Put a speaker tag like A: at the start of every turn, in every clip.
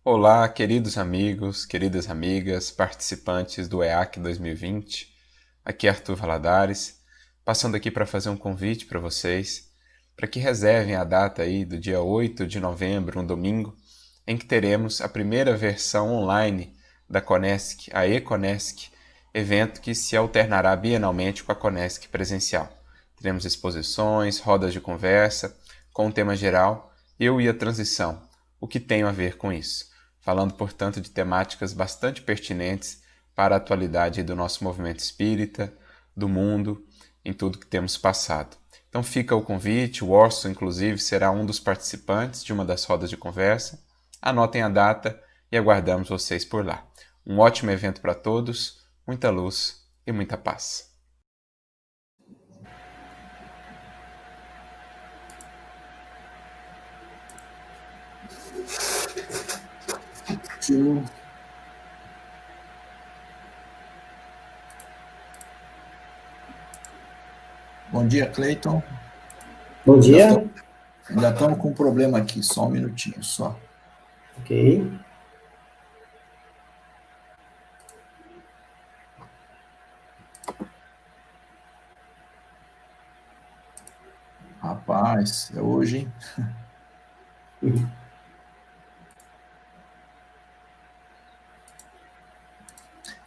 A: Olá, queridos amigos, queridas amigas, participantes do EAC 2020. Aqui é Arthur Valadares, passando aqui para fazer um convite para vocês, para que reservem a data aí do dia 8 de novembro, um domingo, em que teremos a primeira versão online da Conesc, a eConesc, evento que se alternará bienalmente com a Conesc presencial. Teremos exposições, rodas de conversa, com o tema geral Eu e a Transição, o que tem a ver com isso, falando, portanto, de temáticas bastante pertinentes para a atualidade do nosso movimento espírita, do mundo, em tudo que temos passado. Então fica o convite, o Orson, inclusive, será um dos participantes de uma das rodas de conversa. Anotem a data e aguardamos vocês por lá. Um ótimo evento para todos, muita luz e muita paz.
B: Sim. Bom dia, Cleiton.
C: Bom dia.
B: Ainda estamos com um problema aqui, só um minutinho só.
C: Ok.
B: Rapaz, é hoje, hein?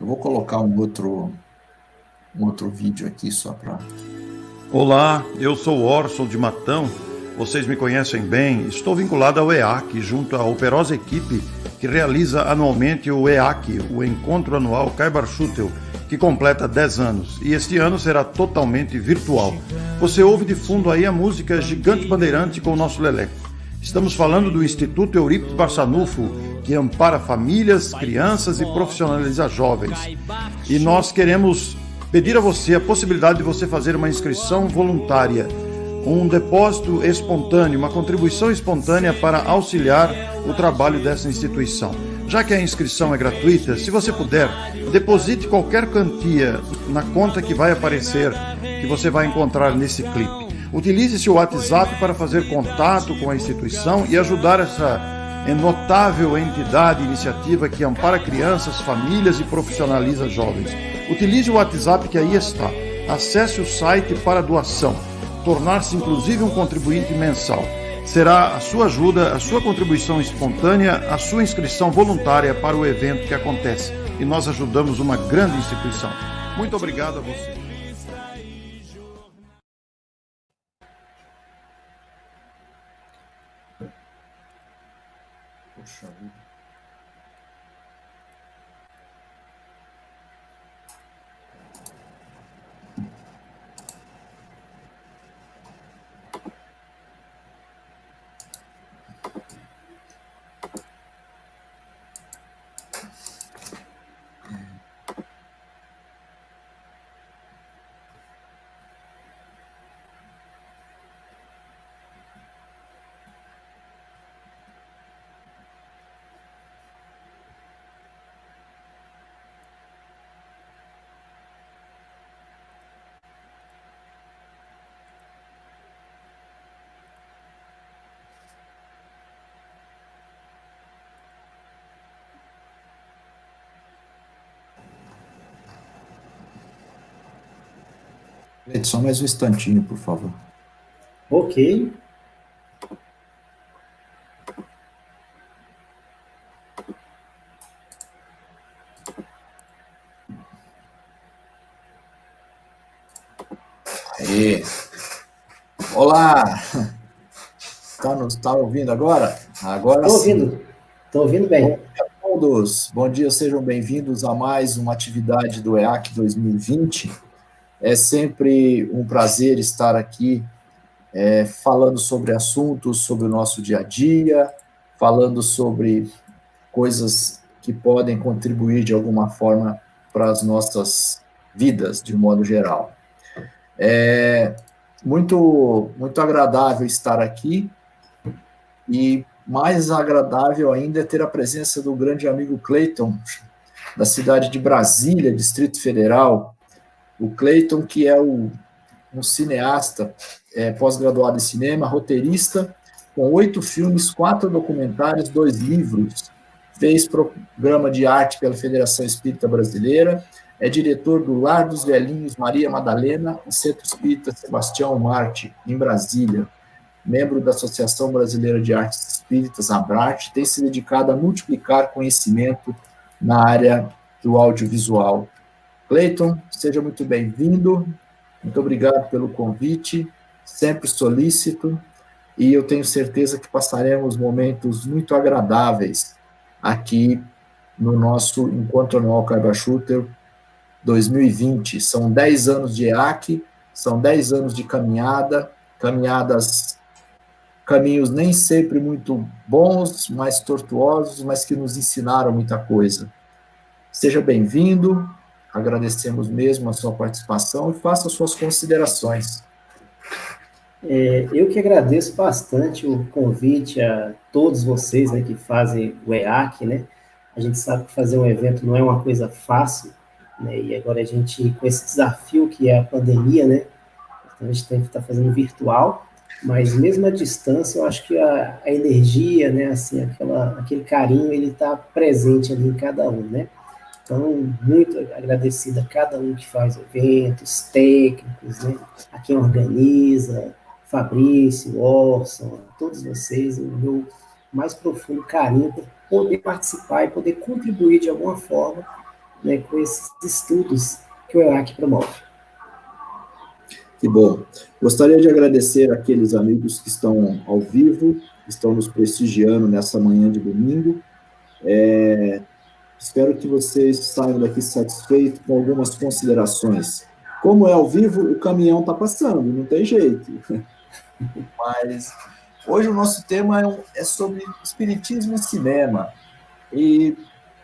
B: Eu vou colocar um outro vídeo aqui só para...
D: Olá, eu sou Orson de Matão, vocês me conhecem bem, estou vinculado ao EAC, junto à operosa equipe que realiza anualmente o EAC, o Encontro Anual Kaibarschutel, que completa 10 anos, e este ano será totalmente virtual. Você ouve de fundo aí a música Gigante Bandeirante com o nosso Leleco. Estamos falando do Instituto Eurípides Barçanufo, que ampara famílias, crianças e profissionaliza jovens. E nós queremos pedir a você a possibilidade de você fazer uma inscrição voluntária, um depósito espontâneo, uma contribuição espontânea para auxiliar o trabalho dessa instituição. Já que a inscrição é gratuita, se você puder, deposite qualquer quantia na conta que vai aparecer, que você vai encontrar nesse clipe. Utilize seu WhatsApp para fazer contato com a instituição e ajudar essa notável entidade e iniciativa que ampara crianças, famílias e profissionaliza jovens. Utilize o WhatsApp que aí está. Acesse o site para doação. Tornar-se inclusive um contribuinte mensal. Será a sua ajuda, a sua contribuição espontânea, a sua inscrição voluntária para o evento que acontece. E nós ajudamos uma grande instituição. Muito obrigado a você.
B: Poxa vida. Só mais um instantinho, por favor.
C: Ok.
B: Aí. Olá! Tá ouvindo agora? Agora sim.
C: Estou ouvindo bem.
B: Bom dia a todos. Bom dia, sejam bem-vindos a mais uma atividade do EAC 2020. É sempre um prazer estar aqui falando sobre assuntos sobre o nosso dia a dia, falando sobre coisas que podem contribuir de alguma forma para as nossas vidas, de modo geral. É muito agradável estar aqui e mais agradável ainda é ter a presença do grande amigo Cleiton, da cidade de Brasília, Distrito Federal. O Cleiton, que é um cineasta pós-graduado em cinema, roteirista, com 8 filmes, 4 documentários, 2 livros, fez programa de arte pela Federação Espírita Brasileira, é diretor do Lar dos Velhinhos Maria Madalena e Centro Espírita Sebastião Marte, em Brasília. Membro da Associação Brasileira de Artes Espíritas, ABRARTE, tem se dedicado a multiplicar conhecimento na área do audiovisual. Cleiton, seja muito bem-vindo, muito obrigado pelo convite, sempre solícito, e eu tenho certeza que passaremos momentos muito agradáveis aqui no nosso Encontro Anual Caiba-Schutter 2020. São 10 anos de EAC, são 10 anos de caminhos nem sempre muito bons, mais tortuosos, mas que nos ensinaram muita coisa. Seja bem-vindo, agradecemos mesmo a sua participação e faça suas considerações.
C: Eu que agradeço bastante o convite a todos vocês, né, que fazem o EAC, né? A gente sabe que fazer um evento não é uma coisa fácil, né? E agora a gente, com esse desafio que é a pandemia, né? Então a gente tem que estar fazendo virtual, mas mesmo à distância, eu acho que a energia, né, assim, aquele carinho, ele está presente ali em cada um, né? Então, muito agradecido a cada um que faz eventos, técnicos, né? A quem organiza, Fabrício, Orson, a todos vocês, o meu mais profundo carinho por poder participar e poder contribuir de alguma forma, né, com esses estudos que o EAC promove.
B: Que bom. Gostaria de agradecer àqueles amigos que estão ao vivo, que estão nos prestigiando nessa manhã de domingo. Espero que vocês saiam daqui satisfeitos com algumas considerações. Como é ao vivo, o caminhão está passando, não tem jeito. Mas hoje o nosso tema é sobre espiritismo e cinema. E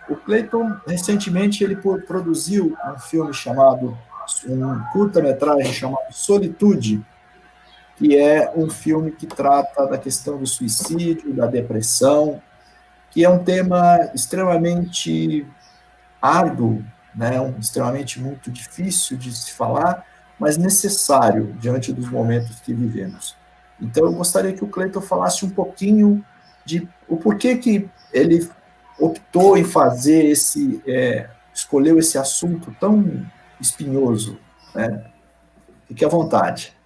B: o Cleiton, recentemente, ele produziu um curta-metragem chamado Solitude, que é um filme que trata da questão do suicídio, da depressão, que é um tema extremamente árduo, né? Extremamente muito difícil de se falar, mas necessário diante dos momentos que vivemos. Então, eu gostaria que o Cleiton falasse um pouquinho de o porquê que ele optou em fazer escolheu esse assunto tão espinhoso, né? Fique à vontade.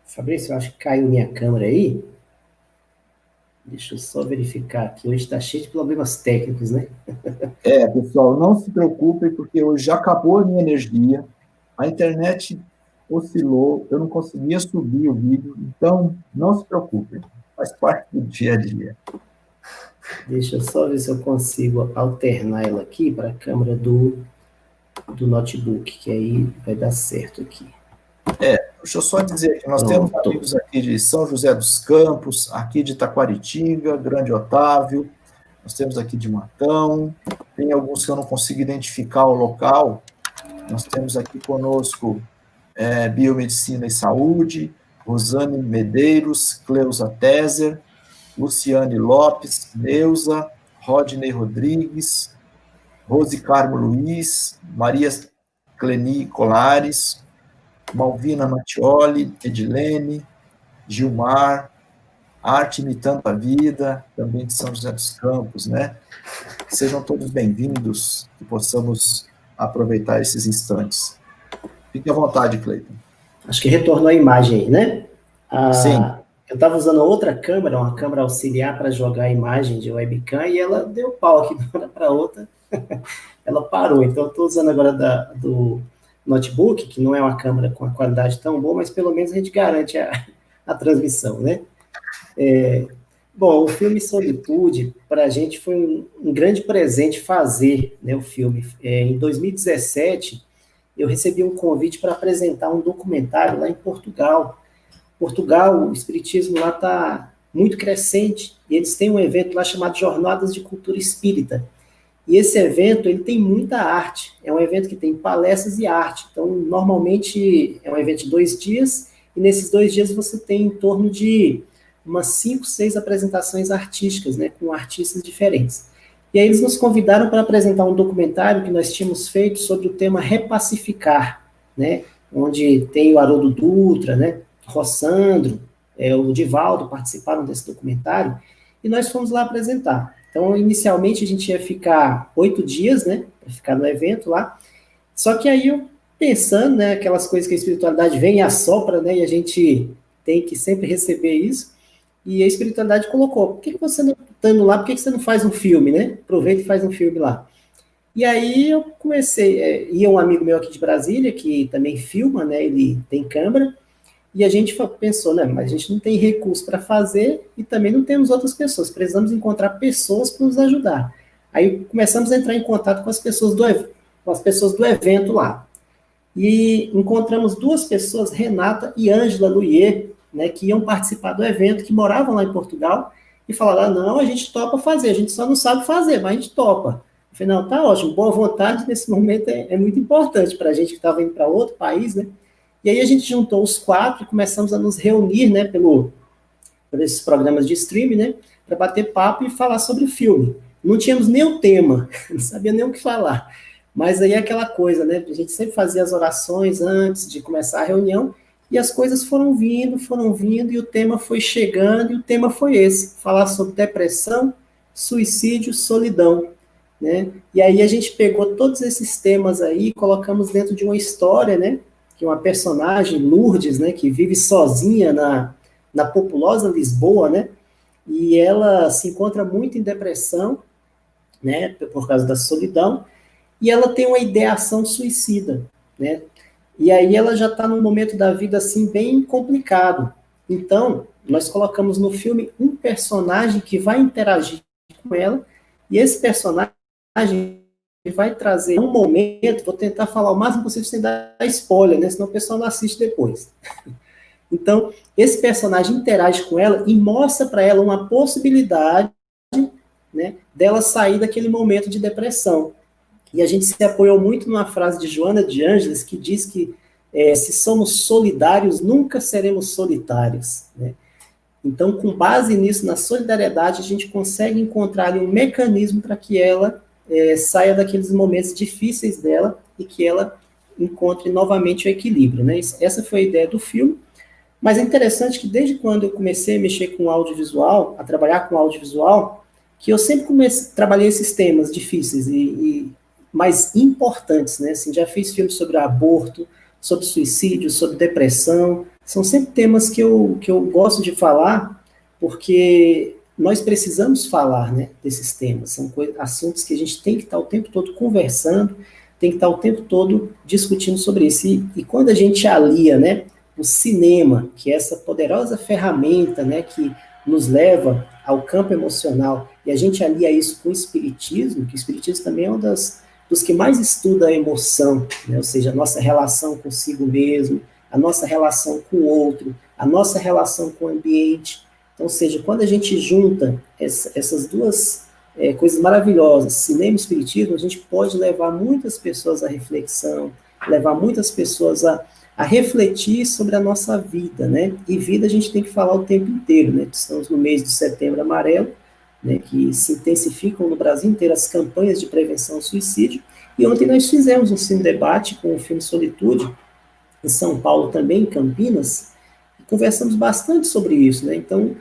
C: Fabrício, eu acho que caiu minha câmera aí. Deixa eu só verificar aqui. Hoje está cheio de problemas técnicos, né?
B: Pessoal, não se preocupem, porque hoje já acabou a minha energia, a internet oscilou, eu não conseguia subir o vídeo, então não se preocupem, faz parte do dia a dia.
C: Deixa eu só ver se eu consigo alternar ela aqui para a câmera do notebook, que aí vai dar certo aqui.
B: Deixa eu só dizer que nós temos amigos aqui de São José dos Campos, aqui de Taquaritinga, Grande Otávio, nós temos aqui de Matão, tem alguns que eu não consigo identificar o local, nós temos aqui conosco Biomedicina e Saúde, Rosane Medeiros, Cleusa Tezer, Luciane Lopes, Neuza, Rodney Rodrigues, Rose Carmo Luiz, Maria Cleni Colares, Malvina Mattioli, Edilene, Gilmar, Arte Imitando a Vida, também de São José dos Campos, né? Sejam todos bem-vindos, que possamos aproveitar esses instantes. Fique à vontade, Cleiton.
C: Acho que retornou a imagem aí, né?
B: Sim.
C: Eu estava usando outra câmera, uma câmera auxiliar para jogar a imagem de webcam, e ela deu pau aqui de uma hora para outra, ela parou. Então, eu estou usando agora do notebook, que não é uma câmera com a qualidade tão boa, mas pelo menos a gente garante a transmissão, né? Bom, o filme Solitude, para a gente foi um grande presente fazer, né, o filme. Em 2017, eu recebi um convite para apresentar um documentário lá em Portugal. Portugal, o espiritismo lá está muito crescente, e eles têm um evento lá chamado Jornadas de Cultura Espírita. E esse evento, ele tem muita arte, é um evento que tem palestras e arte. Então, normalmente, é um evento de 2 dias, e nesses 2 dias você tem em torno de umas 5, 6 apresentações artísticas, né, com artistas diferentes. E aí eles nos convidaram para apresentar um documentário que nós tínhamos feito sobre o tema Repacificar, né, onde tem o Haroldo Dutra, né, Rossandro, o Divaldo participaram desse documentário, e nós fomos lá apresentar. Então, inicialmente, a gente ia ficar 8 dias, né, para ficar no evento lá, só que aí eu pensando, né, aquelas coisas que a espiritualidade vem e assopra, né, e a gente tem que sempre receber isso, e a espiritualidade colocou, por que você não está indo lá, por que você não faz um filme, né, aproveita e faz um filme lá. E aí eu comecei, ia um amigo meu aqui de Brasília, que também filma, né, ele tem câmera, e a gente pensou, né, mas a gente não tem recurso para fazer e também não temos outras pessoas, precisamos encontrar pessoas para nos ajudar. Aí começamos a entrar em contato com as pessoas do evento lá. E encontramos 2 pessoas, Renata e Ângela Luier, né, que iam participar do evento, que moravam lá em Portugal, e falaram, não, a gente topa fazer, a gente só não sabe fazer, mas a gente topa. Eu falei, não, tá ótimo, boa vontade nesse momento é muito importante para a gente que estava indo para outro país, né? E aí a gente juntou os 4 e começamos a nos reunir, né, por esses programas de streaming, né, para bater papo e falar sobre o filme. Não tínhamos nem o tema, não sabia nem o que falar. Mas aí é aquela coisa, né, a gente sempre fazia as orações antes de começar a reunião, e as coisas foram vindo, e o tema foi chegando, e o tema foi esse, falar sobre depressão, suicídio, solidão, né? E aí a gente pegou todos esses temas aí, colocamos dentro de uma história, né, que é uma personagem, Lourdes, né, que vive sozinha na populosa Lisboa, né, e ela se encontra muito em depressão, né, por causa da solidão, e ela tem uma ideação suicida, né, e aí ela já está num momento da vida, assim, bem complicado. Então, nós colocamos no filme um personagem que vai interagir com ela, e esse personagem vai trazer um momento, vou tentar falar o máximo possível sem dar spoiler, né? Senão o pessoal não assiste depois. Então, esse personagem interage com ela e mostra para ela uma possibilidade, né, dela sair daquele momento de depressão. E a gente se apoiou muito numa frase de Joana de Ângeles, que diz que se somos solidários, nunca seremos solitários, né? Então, com base nisso, na solidariedade, a gente consegue encontrar ali um mecanismo para que ela saia daqueles momentos difíceis dela e que ela encontre novamente o equilíbrio, né? Essa foi a ideia do filme, mas é interessante que desde quando eu comecei a mexer com audiovisual, a trabalhar com audiovisual, que eu sempre trabalhei esses temas difíceis e mais importantes, né? Assim, já fiz filmes sobre aborto, sobre suicídio, sobre depressão, são sempre temas que eu gosto de falar, porque nós precisamos falar, né, desses temas, são assuntos que a gente tem que estar o tempo todo conversando, tem que estar o tempo todo discutindo sobre isso, e quando a gente alia, né, o cinema, que é essa poderosa ferramenta, né, que nos leva ao campo emocional, e a gente alia isso com o espiritismo, que o espiritismo também é um dos que mais estuda a emoção, né, ou seja, a nossa relação consigo mesmo, a nossa relação com o outro, a nossa relação com o ambiente. Então, ou seja, quando a gente junta essas duas coisas maravilhosas, cinema e espiritismo, a gente pode levar muitas pessoas à reflexão, levar muitas pessoas a refletir sobre a nossa vida, né? E vida a gente tem que falar o tempo inteiro, né? Estamos no mês de Setembro Amarelo, né, que se intensificam no Brasil inteiro as campanhas de prevenção ao suicídio, e ontem nós fizemos um cine-debate com o filme Solitude, em São Paulo também, em Campinas, e conversamos bastante sobre isso, né? Então,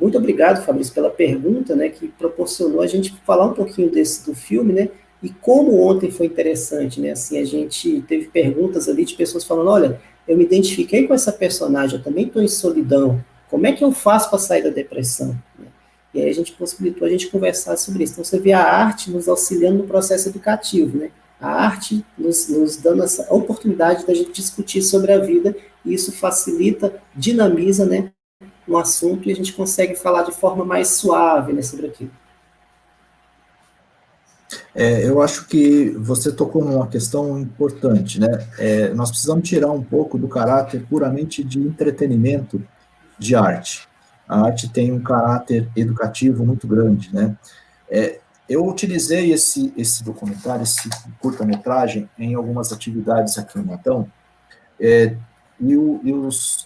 C: muito obrigado, Fabrício, pela pergunta, né, que proporcionou a gente falar um pouquinho do filme, né, e como ontem foi interessante, né, assim, a gente teve perguntas ali de pessoas falando, olha, eu me identifiquei com essa personagem, eu também estou em solidão, como é que eu faço para sair da depressão? E aí a gente possibilitou a gente conversar sobre isso. Então, você vê a arte nos auxiliando no processo educativo, né? A arte nos dando essa oportunidade da gente discutir sobre a vida, e isso facilita, dinamiza, né, um assunto, e a gente consegue falar de forma mais suave, né, sobre aquilo.
B: Eu acho que você tocou numa questão importante, né? Nós precisamos tirar um pouco do caráter puramente de entretenimento de arte. A arte tem um caráter educativo muito grande, né? Eu utilizei esse documentário, esse curta-metragem, em algumas atividades aqui em Matão,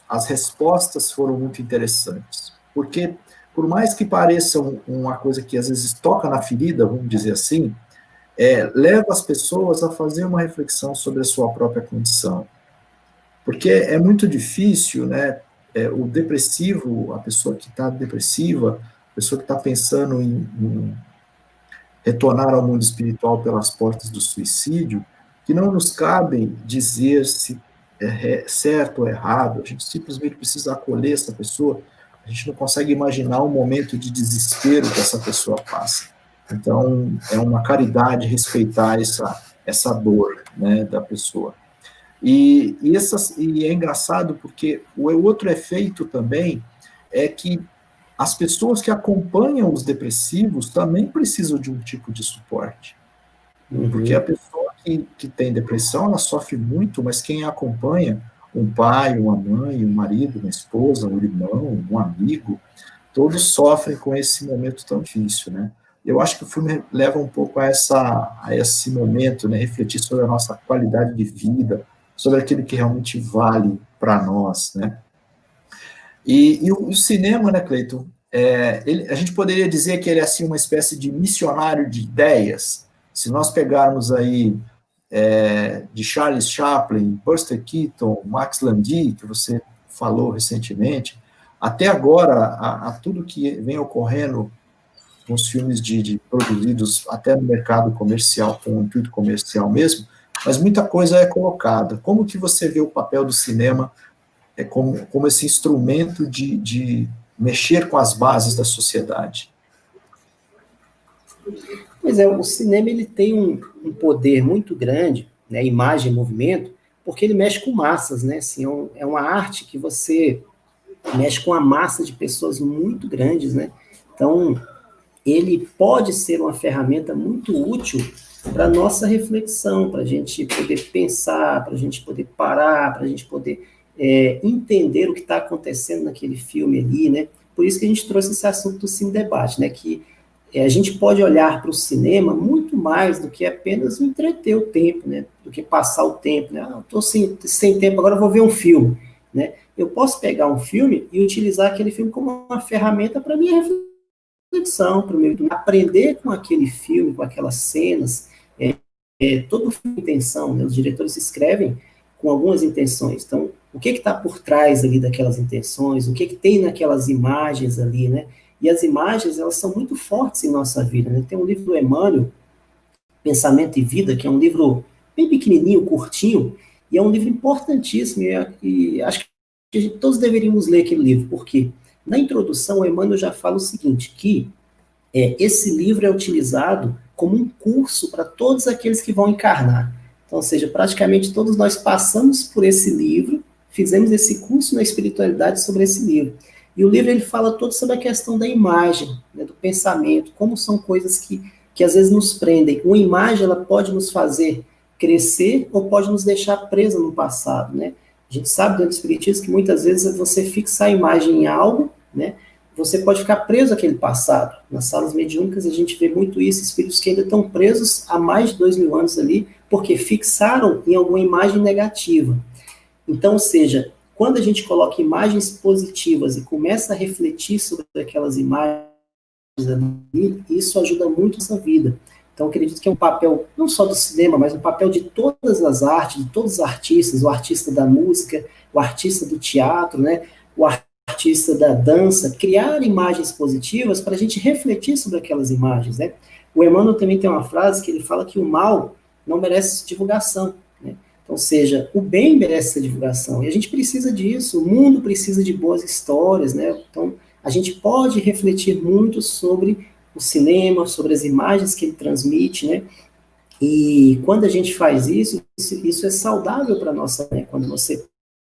B: as respostas foram muito interessantes, porque, por mais que pareça uma coisa que às vezes toca na ferida, vamos dizer assim, leva as pessoas a fazer uma reflexão sobre a sua própria condição, porque é muito difícil, né, o depressivo, a pessoa que está depressiva, a pessoa que está pensando em retornar ao mundo espiritual pelas portas do suicídio, que não nos cabe dizer se é certo ou errado, a gente simplesmente precisa acolher essa pessoa, a gente não consegue imaginar o momento de desespero que essa pessoa passa. Então, é uma caridade respeitar essa dor, né, da pessoa. E é engraçado porque o outro efeito também é que as pessoas que acompanham os depressivos também precisam de um tipo de suporte. Porque a pessoa que tem depressão, ela sofre muito, mas quem a acompanha, um pai, uma mãe, um marido, uma esposa, um irmão, um amigo, todos sofrem com esse momento tão difícil, né? Eu acho que o filme leva um pouco a esse momento, né? Refletir sobre a nossa qualidade de vida, sobre aquilo que realmente vale para nós, né? E o cinema, né, Cleiton, a gente poderia dizer que ele é assim, uma espécie de missionário de ideias. Se nós pegarmos aí de Charles Chaplin, Buster Keaton, Max Landry, que você falou recentemente, até agora, a tudo que vem ocorrendo com os filmes produzidos até no mercado comercial, com um intuito comercial mesmo, mas muita coisa é colocada. Como que você vê o papel do cinema como esse instrumento de mexer com as bases da sociedade?
C: Pois é, o cinema ele tem um poder muito grande, né, imagem e movimento, porque ele mexe com massas, né? Assim, é uma arte que você mexe com uma massa de pessoas muito grandes, né? Então, ele pode ser uma ferramenta muito útil para a nossa reflexão, para a gente poder pensar, para a gente poder parar, para a gente poder entender o que está acontecendo naquele filme ali, né? Por isso que a gente trouxe esse assunto do Cine Debate, né? Que a gente pode olhar para o cinema muito mais do que apenas entreter o tempo, né? Do que passar o tempo, né? Ah, estou sem tempo, agora eu vou ver um filme, né? Eu posso pegar um filme e utilizar aquele filme como uma ferramenta para minha reflexão, para aprender com aquele filme, com aquelas cenas. Todo filme tem intenção, né? Os diretores escrevem com algumas intenções. Então, o que está por trás ali daquelas intenções? O que tem naquelas imagens ali, né? E as imagens, elas são muito fortes em nossa vida, né? Tem um livro do Emmanuel, Pensamento e Vida, que é um livro bem pequenininho, curtinho, e é um livro importantíssimo, e acho que todos deveríamos ler aquele livro, porque na introdução o Emmanuel já fala o seguinte, que esse livro é utilizado como um curso para todos aqueles que vão encarnar. Então, ou seja, praticamente todos nós passamos por esse livro, fizemos esse curso na espiritualidade sobre esse livro. E o livro ele fala todo sobre a questão da imagem, né, do pensamento, como são coisas que às vezes nos prendem. Uma imagem ela pode nos fazer crescer ou pode nos deixar presa no passado, né? A gente sabe dentro do espiritismo que muitas vezes você fixa a imagem em algo, né? Você pode ficar preso àquele passado. Nas salas mediúnicas a gente vê muito isso, espíritos que ainda estão presos há mais de 2000 anos ali, porque fixaram em alguma imagem negativa. Então, ou seja, quando a gente coloca imagens positivas e começa a refletir sobre aquelas imagens ali, isso ajuda muito a nossa vida. Então, acredito que é um papel, não só do cinema, mas um papel de todas as artes, de todos os artistas, o artista da música, o artista do teatro, né, o artista da dança, criar imagens positivas para a gente refletir sobre aquelas imagens, né. O Emmanuel também tem uma frase que ele fala que o mal não merece divulgação, né. Então, ou seja, o bem merece essa divulgação, e a gente precisa disso, o mundo precisa de boas histórias, né, então a gente pode refletir muito sobre o cinema, sobre as imagens que ele transmite, né, e quando a gente faz isso é saudável para a nossa, né, quando você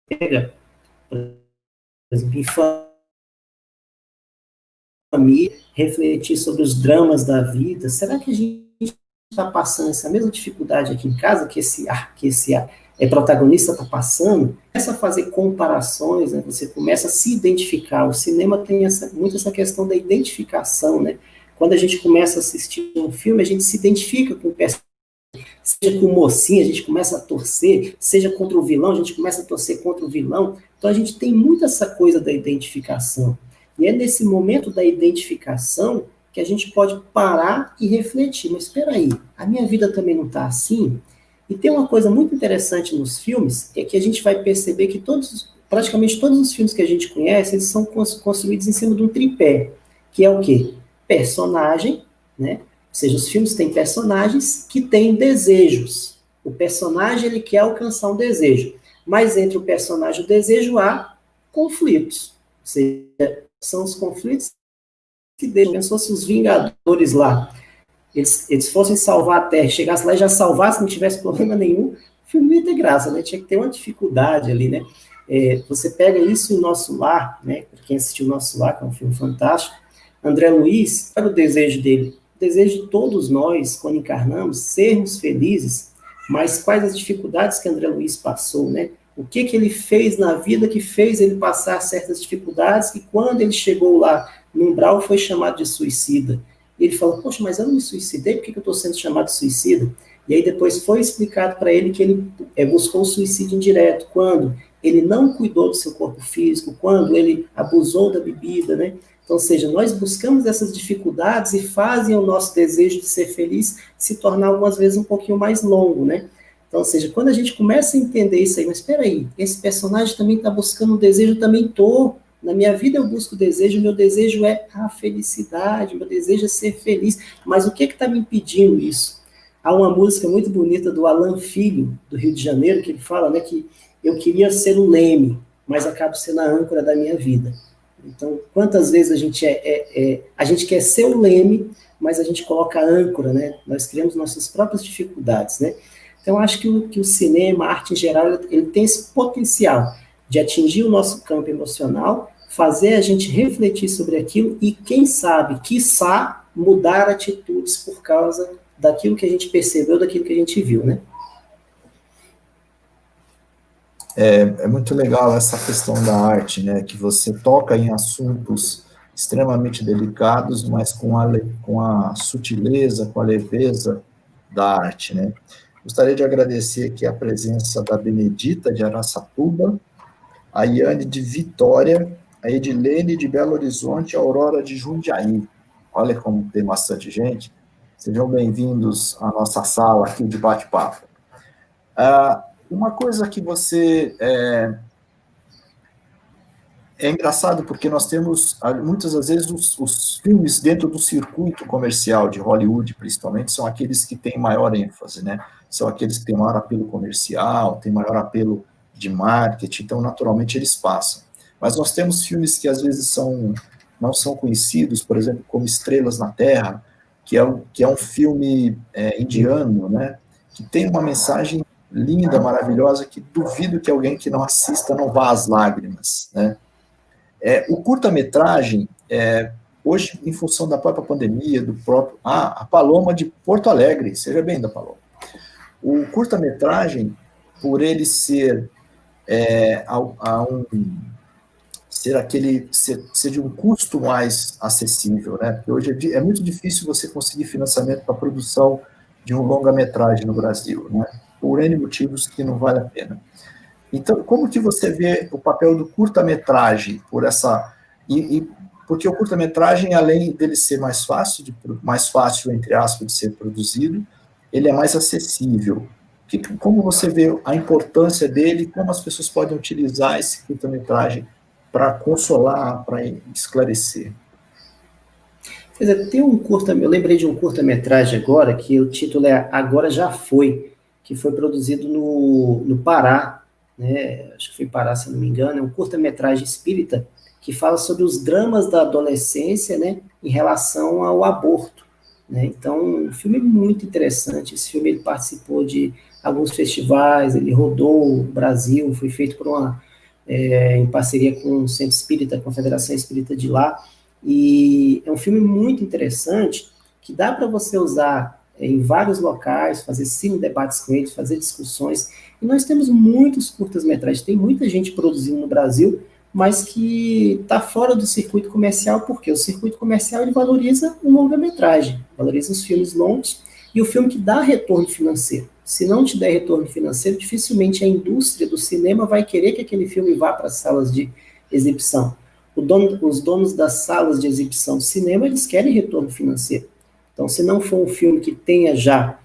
C: pega, por exemplo, em família, refletir sobre os dramas da vida, será que a gente está passando essa mesma dificuldade aqui em casa que esse protagonista está passando? Começa a fazer comparações, né? Você começa a se identificar. O cinema tem muito essa questão da identificação, né? Quando a gente começa a assistir um filme, a gente se identifica com o personagem, seja com o mocinho, a gente começa a torcer, seja contra o vilão, a gente começa a torcer contra o vilão. Então a gente tem muito essa coisa da identificação. E é nesse momento da identificação que a gente pode parar e refletir. Mas espera aí, a minha vida também não está assim? E tem uma coisa muito interessante nos filmes, é que a gente vai perceber que todos praticamente todos os filmes que a gente conhece, eles são construídos em cima de um tripé, que é o quê? Personagem, né? Ou seja, os filmes têm personagens que têm desejos. O personagem, ele quer alcançar um desejo, mas entre o personagem e o desejo há conflitos. Ou seja, são os conflitos que deixam, se fossem os Vingadores lá, eles fossem salvar a Terra, chegassem lá e já salvassem, não tivesse problema nenhum, o filme não ia ter graça, né? Tinha que ter uma dificuldade ali, né? Você pega isso em Nosso Lar, né? Para quem assistiu Nosso Lar, que é um filme fantástico, André Luiz, qual era o desejo dele? O desejo de todos nós, quando encarnamos, sermos felizes, mas quais as dificuldades que André Luiz passou, né? O que ele fez na vida que fez ele passar certas dificuldades, e quando ele chegou lá no umbral foi chamado de suicida. E ele falou, poxa, mas eu não me suicidei, por que eu estou sendo chamado de suicida? E aí depois foi explicado para ele que ele buscou o suicídio indireto, quando ele não cuidou do seu corpo físico, quando ele abusou da bebida, né? Então, ou seja, nós buscamos essas dificuldades e fazem o nosso desejo de ser feliz se tornar algumas vezes um pouquinho mais longo, né? Então, ou seja, quando a gente começa a entender isso aí, mas espera aí, esse personagem também está buscando um desejo, eu também estou. Na minha vida eu busco desejo, meu desejo é a felicidade, meu desejo é ser feliz, mas o que está me impedindo isso? Há uma música muito bonita do Alan Filho, do Rio de Janeiro, que ele fala, né, que eu queria ser o leme, mas acabo sendo a âncora da minha vida. Então, quantas vezes a gente quer ser o leme, mas a gente coloca a âncora, né? Nós criamos nossas próprias dificuldades, né? Então, acho que o cinema, a arte em geral, ele tem esse potencial de atingir o nosso campo emocional, fazer a gente refletir sobre aquilo e, quem sabe, quiçá, mudar atitudes por causa daquilo que a gente percebeu, daquilo que a gente viu, né?
B: É muito legal essa questão da arte, né, que você toca em assuntos extremamente delicados, mas com a sutileza, com a leveza da arte, né. Gostaria de agradecer aqui a presença da Benedita de Araçatuba, a Iane de Vitória, a Edilene de Belo Horizonte, a Aurora de Jundiaí. Olha como tem bastante gente. Sejam bem-vindos à nossa sala aqui de bate-papo. Uma coisa que você... É engraçado porque nós temos, muitas das vezes, os filmes dentro do circuito comercial de Hollywood, principalmente, são aqueles que têm maior ênfase, né? São aqueles que têm maior apelo comercial, têm maior apelo de marketing, então, naturalmente, eles passam. Mas nós temos filmes que, às vezes, não são conhecidos, por exemplo, como Estrelas na Terra, que é um filme indiano, né? Que tem uma mensagem linda, maravilhosa, que duvido que alguém que não assista não vá às lágrimas, né? O curta-metragem, hoje, em função da própria pandemia, do próprio... a Paloma de Porto Alegre, seja bem-vinda, Paloma. O curta-metragem, por ele ser ser de um custo mais acessível, né? Porque hoje é muito difícil você conseguir financiamento para a produção de um longa-metragem no Brasil, né? Por N motivos que não vale a pena. Então, como que você vê o papel do curta-metragem porque o curta-metragem, além dele ser mais fácil, entre aspas, de ser produzido, ele é mais acessível. Como você vê a importância dele, como as pessoas podem utilizar esse curta-metragem para consolar, para esclarecer?
C: Quer dizer, eu lembrei de um curta-metragem agora, que o título é Agora Já Foi, que foi produzido no Pará, né? Acho que foi Pará, se não me engano, é um curta-metragem espírita que fala sobre os dramas da adolescência, né, em relação ao aborto, né? Então, um filme muito interessante. Esse filme ele participou de alguns festivais, ele rodou o Brasil, foi feito em parceria com o Centro Espírita, com a Federação Espírita de lá, e é um filme muito interessante, que dá para você usar em vários locais, fazer debates com eles, fazer discussões, e nós temos muitos curtas-metragens, tem muita gente produzindo no Brasil, mas que está fora do circuito comercial, porque o circuito comercial ele valoriza o longa-metragem, valoriza os filmes longos, e o filme que dá retorno financeiro. Se não te der retorno financeiro, dificilmente a indústria do cinema vai querer que aquele filme vá para as salas de exibição. Os donos das salas de exibição de cinema, eles querem retorno financeiro. Então, se não for um filme que tenha já,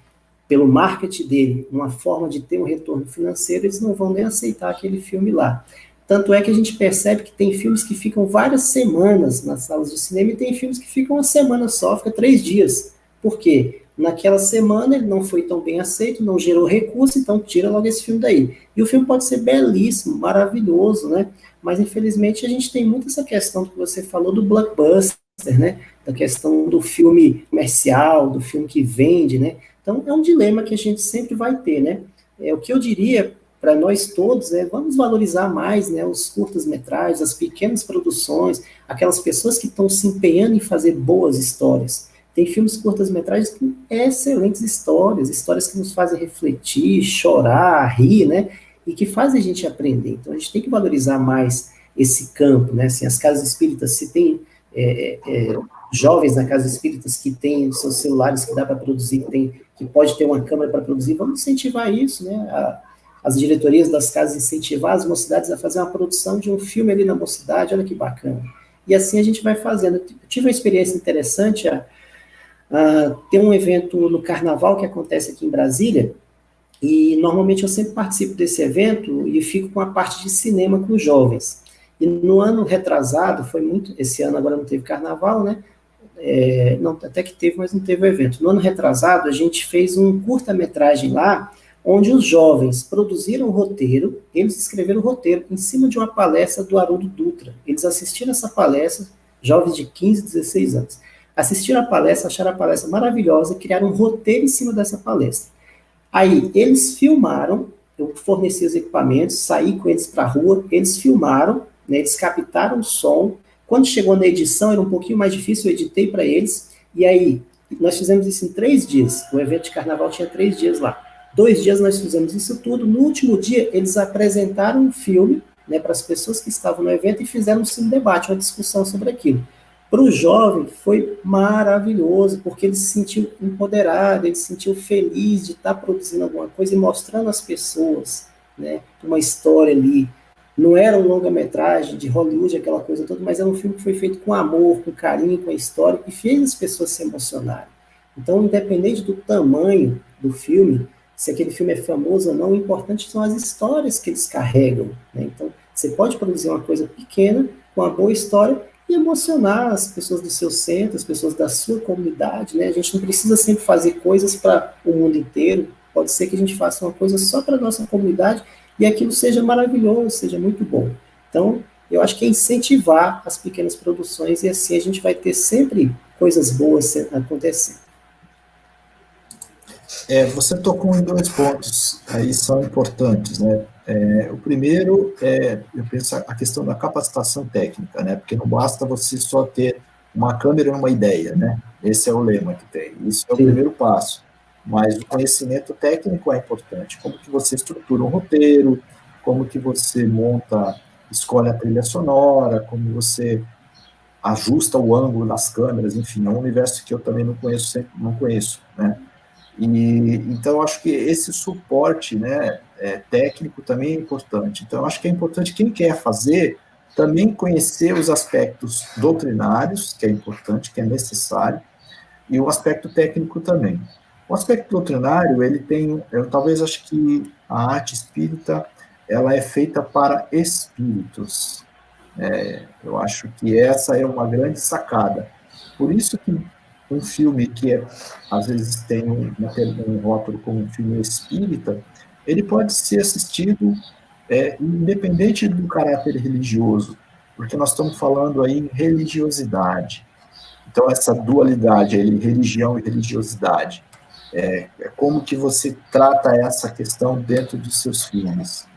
C: pelo marketing dele, uma forma de ter um retorno financeiro, eles não vão nem aceitar aquele filme lá. Tanto é que a gente percebe que tem filmes que ficam várias semanas nas salas de cinema e tem filmes que ficam uma semana só, fica 3 dias. Por quê? Naquela semana ele não foi tão bem aceito, não gerou recurso, então tira logo esse filme daí. E o filme pode ser belíssimo, maravilhoso, né? Mas infelizmente a gente tem muito essa questão que você falou do blockbuster, né? Da questão do filme comercial, do filme que vende, né? Então é um dilema que a gente sempre vai ter, né? O que eu diria para nós todos vamos valorizar mais, né, os curtas-metragens, as pequenas produções, aquelas pessoas que estão se empenhando em fazer boas histórias. Tem filmes curtas-metragens com excelentes histórias, histórias que nos fazem refletir, chorar, rir, né, e que fazem a gente aprender. Então a gente tem que valorizar mais esse campo, né, assim, as casas espíritas, se tem jovens na casa espíritas que têm seus celulares que dá para produzir, que pode ter uma câmera para produzir, vamos incentivar isso, né, as diretorias das casas incentivar as mocidades a fazer uma produção de um filme ali na mocidade, olha que bacana. E assim a gente vai fazendo. Eu tive uma experiência interessante, tem um evento no Carnaval que acontece aqui em Brasília, e normalmente eu sempre participo desse evento e fico com a parte de cinema com os jovens. E no ano retrasado, esse ano agora não teve Carnaval, né? Não, até que teve, mas não teve o evento. No ano retrasado, a gente fez um curta-metragem lá, onde os jovens produziram o roteiro, eles escreveram o roteiro em cima de uma palestra do Haroldo Dutra. Eles assistiram essa palestra, jovens de 15, 16 anos. Assistiram a palestra, acharam a palestra maravilhosa, criaram um roteiro em cima dessa palestra. Aí, eles filmaram, eu forneci os equipamentos, saí com eles para a rua, eles filmaram, né, eles captaram o som. Quando chegou na edição, era um pouquinho mais difícil, eu editei para eles, e aí, nós fizemos isso em 3 dias. O evento de Carnaval tinha 3 dias lá. 2 dias nós fizemos isso tudo. No último dia, eles apresentaram um filme, né, para as pessoas que estavam no evento e fizeram um debate, uma discussão sobre aquilo. Para o jovem, foi maravilhoso, porque ele se sentiu empoderado, ele se sentiu feliz de estar produzindo alguma coisa e mostrando às pessoas, né, uma história ali. Não era um longa-metragem de Hollywood, aquela coisa toda, mas era um filme que foi feito com amor, com carinho, com a história, e fez as pessoas se emocionarem. Então, independente do tamanho do filme, se aquele filme é famoso ou não, o importante são as histórias que eles carregam, né? Então, você pode produzir uma coisa pequena, com uma boa história, e emocionar as pessoas do seu centro, as pessoas da sua comunidade, né? A gente não precisa sempre fazer coisas para o mundo inteiro, pode ser que a gente faça uma coisa só para a nossa comunidade, e aquilo seja maravilhoso, seja muito bom. Então, eu acho que é incentivar as pequenas produções, e assim a gente vai ter sempre coisas boas acontecendo.
B: Você tocou em 2 pontos, aí são importantes, né? O primeiro eu penso, a questão da capacitação técnica, né? Porque não basta você só ter uma câmera e uma ideia, né? Esse é o lema que tem. Isso é o primeiro passo. Mas o conhecimento técnico é importante. Como que você estrutura um roteiro, como que você escolhe a trilha sonora, como você ajusta o ângulo das câmeras, enfim, é um universo que eu também não conheço, né? Então, eu acho que esse suporte, né, técnico também é importante. Então, eu acho que é importante quem quer fazer também conhecer os aspectos doutrinários, que é importante, que é necessário, e o aspecto técnico também. O aspecto doutrinário, ele tem, eu talvez acho que a arte espírita, ela é feita para espíritos. Eu acho que essa é uma grande sacada. Por isso que um filme que às vezes tem um rótulo como um filme espírita, ele pode ser assistido independente do caráter religioso, porque nós estamos falando aí em religiosidade. Então, essa dualidade, religião e religiosidade, como que você trata essa questão dentro dos seus filmes?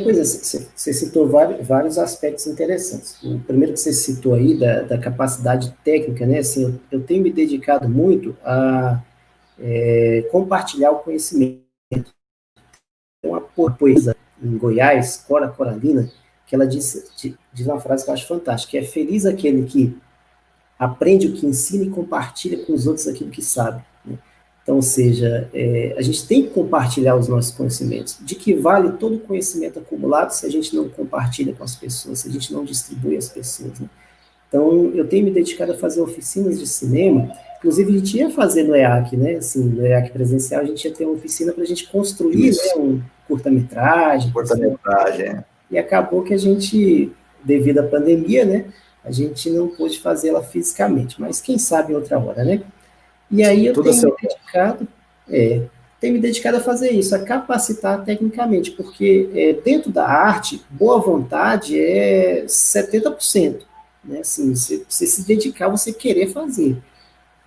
C: Pois é, você citou vários aspectos interessantes. O primeiro que você citou aí, da capacidade técnica, né? Assim, eu tenho me dedicado muito a compartilhar o conhecimento. Tem uma poetisa em Goiás, Cora Coralina, que ela diz uma frase que eu acho fantástica, que é feliz aquele que aprende o que ensina e compartilha com os outros aquilo que sabe, né? Então, ou seja, a gente tem que compartilhar os nossos conhecimentos. De que vale todo o conhecimento acumulado se a gente não compartilha com as pessoas, se a gente não distribui às pessoas, né? Então, eu tenho me dedicado a fazer oficinas de cinema, inclusive a gente ia fazer no EAC, né? Assim, no EAC presencial, a gente ia ter uma oficina para a gente construir, né, um curta-metragem.
B: Curta-metragem.
C: E acabou que a gente, devido à pandemia, né, a gente não pôde fazê-la fisicamente, mas quem sabe em outra hora, né? E aí eu tenho me dedicado a fazer isso, a capacitar tecnicamente, porque dentro da arte, boa vontade é 70%, né? Assim, você se dedicar, você querer fazer.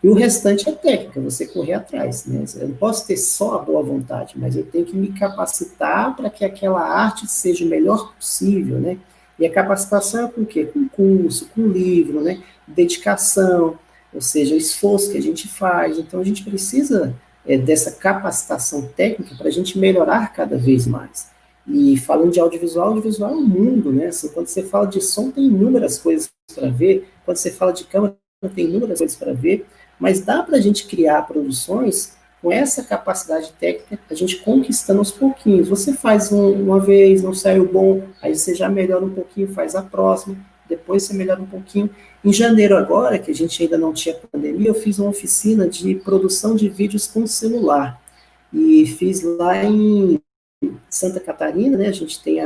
C: E o restante é técnica, você correr atrás, né? Eu não posso ter só a boa vontade, mas eu tenho que me capacitar para que aquela arte seja o melhor possível, né? E a capacitação é com o quê? Com curso, com livro, né? Dedicação, ou seja, esforço que a gente faz. Então, a gente precisa dessa capacitação técnica para a gente melhorar cada vez mais. E falando de audiovisual, audiovisual é um mundo, né? Assim, quando você fala de som, tem inúmeras coisas para ver. Quando você fala de câmera, tem inúmeras coisas para ver. Mas dá para a gente criar produções com essa capacidade técnica, a gente conquistando aos pouquinhos. Você faz uma vez, não saiu bom, aí você já melhora um pouquinho, faz a próxima, depois você melhora um pouquinho. Em janeiro agora, que a gente ainda não tinha pandemia, eu fiz uma oficina de produção de vídeos com celular. E fiz lá em Santa Catarina, né? A gente tem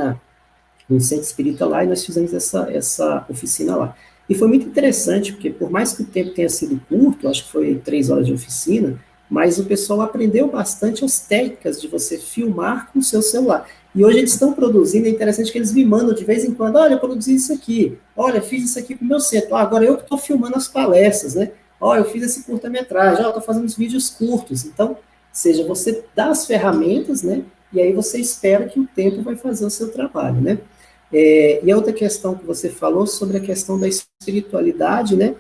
C: um centro espírita lá e nós fizemos essa oficina lá. E foi muito interessante, porque por mais que o tempo tenha sido curto, acho que foi 3 horas de oficina, mas o pessoal aprendeu bastante as técnicas de você filmar com o seu celular. E hoje eles estão produzindo, é interessante que eles me mandam de vez em quando, olha, eu produzi isso aqui, olha, fiz isso aqui com o meu centro, agora eu que estou filmando as palestras, né? Olha, eu fiz esse curta-metragem, eu estou fazendo os vídeos curtos. Então, seja, você dá as ferramentas, né? E aí você espera que o tempo vai fazer o seu trabalho, né? E a outra questão que você falou sobre a questão da espiritualidade, né?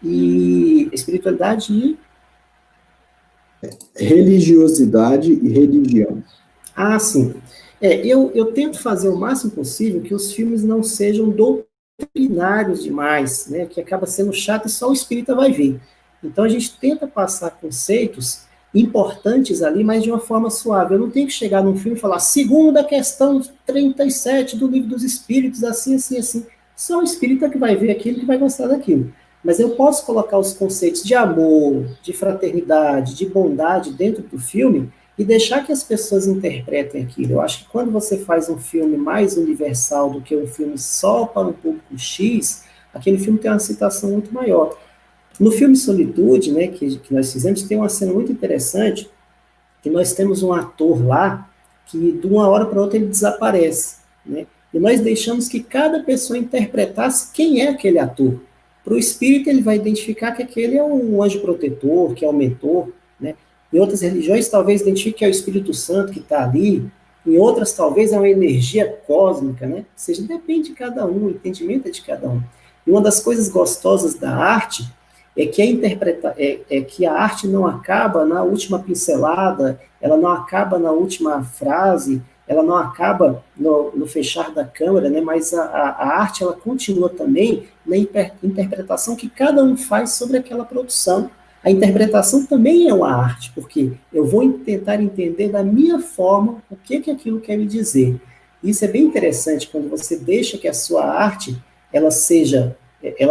C: E espiritualidade e
B: religiosidade e religião.
C: Ah, sim. Eu tento fazer o máximo possível que os filmes não sejam doutrinários demais, né? Que acaba sendo chato e só o espírita vai ver. Então a gente tenta passar conceitos importantes ali, mas de uma forma suave. Eu não tenho que chegar num filme e falar, segundo a questão 37 do Livro dos Espíritos, assim, assim, assim. Só o espírita que vai ver aquilo, que vai gostar daquilo. Mas eu posso colocar os conceitos de amor, de fraternidade, de bondade dentro do filme e deixar que as pessoas interpretem aquilo. Eu acho que quando você faz um filme mais universal do que um filme só para um público X, aquele filme tem uma aceitação muito maior. No filme Solitude, né, que nós fizemos, tem uma cena muito interessante, que nós temos um ator lá, que de uma hora para outra ele desaparece, né, e nós deixamos que cada pessoa interpretasse quem é aquele ator. Para o espírito, ele vai identificar que aquele é um anjo protetor, que é o mentor, né, em outras religiões, talvez identifique que é o Espírito Santo que está ali, em outras, talvez, é uma energia cósmica, né, ou seja, depende de cada um, o entendimento é de cada um. E uma das coisas gostosas da arte é que a arte não acaba na última pincelada, ela não acaba na última frase, ela não acaba no fechar da câmera, né? Mas a arte ela continua também na interpretação que cada um faz sobre aquela produção. A interpretação também é uma arte, porque eu vou tentar entender da minha forma o que aquilo quer me dizer. Isso é bem interessante quando você deixa que a sua arte ela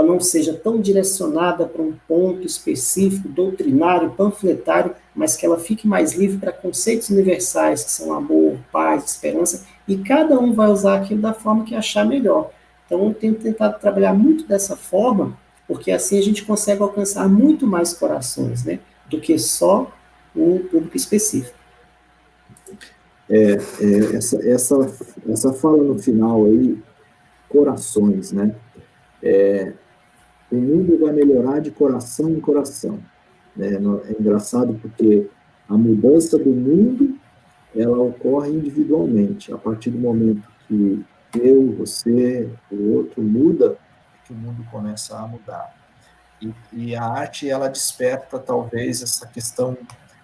C: não seja tão direcionada para um ponto específico, doutrinário, panfletário, mas que ela fique mais livre para conceitos universais, que são amor, paz, esperança, e cada um vai usar aquilo da forma que achar melhor. Então, eu tenho tentado trabalhar muito dessa forma, porque assim a gente consegue alcançar muito mais corações, né, do que só um público específico.
B: Essa fala no final aí, corações, né? O mundo vai melhorar de coração em coração. É engraçado porque a mudança do mundo ela ocorre individualmente. A partir do momento que eu, você, o outro muda, que o mundo começa a mudar. E a arte ela desperta talvez essa questão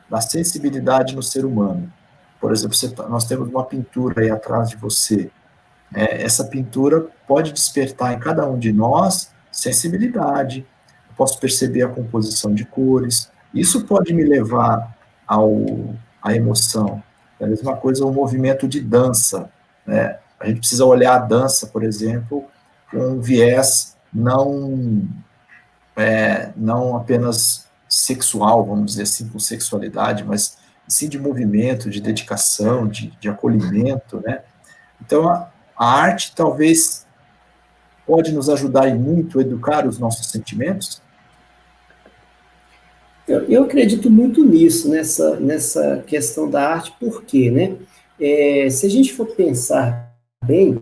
B: da sensibilidade no ser humano. Por exemplo, nós temos uma pintura aí atrás de você. Essa pintura pode despertar em cada um de nós sensibilidade, eu posso perceber a composição de cores, isso pode me levar à emoção. É a mesma coisa o movimento de dança, né? A gente precisa olhar a dança, por exemplo, com um viés não apenas sexual, vamos dizer assim, com sexualidade, mas sim, de movimento, de dedicação, de acolhimento, né? Então, a arte talvez pode nos ajudar e muito a educar os nossos sentimentos.
C: Eu acredito muito nisso, nessa questão da arte, por quê, né? Se a gente for pensar bem,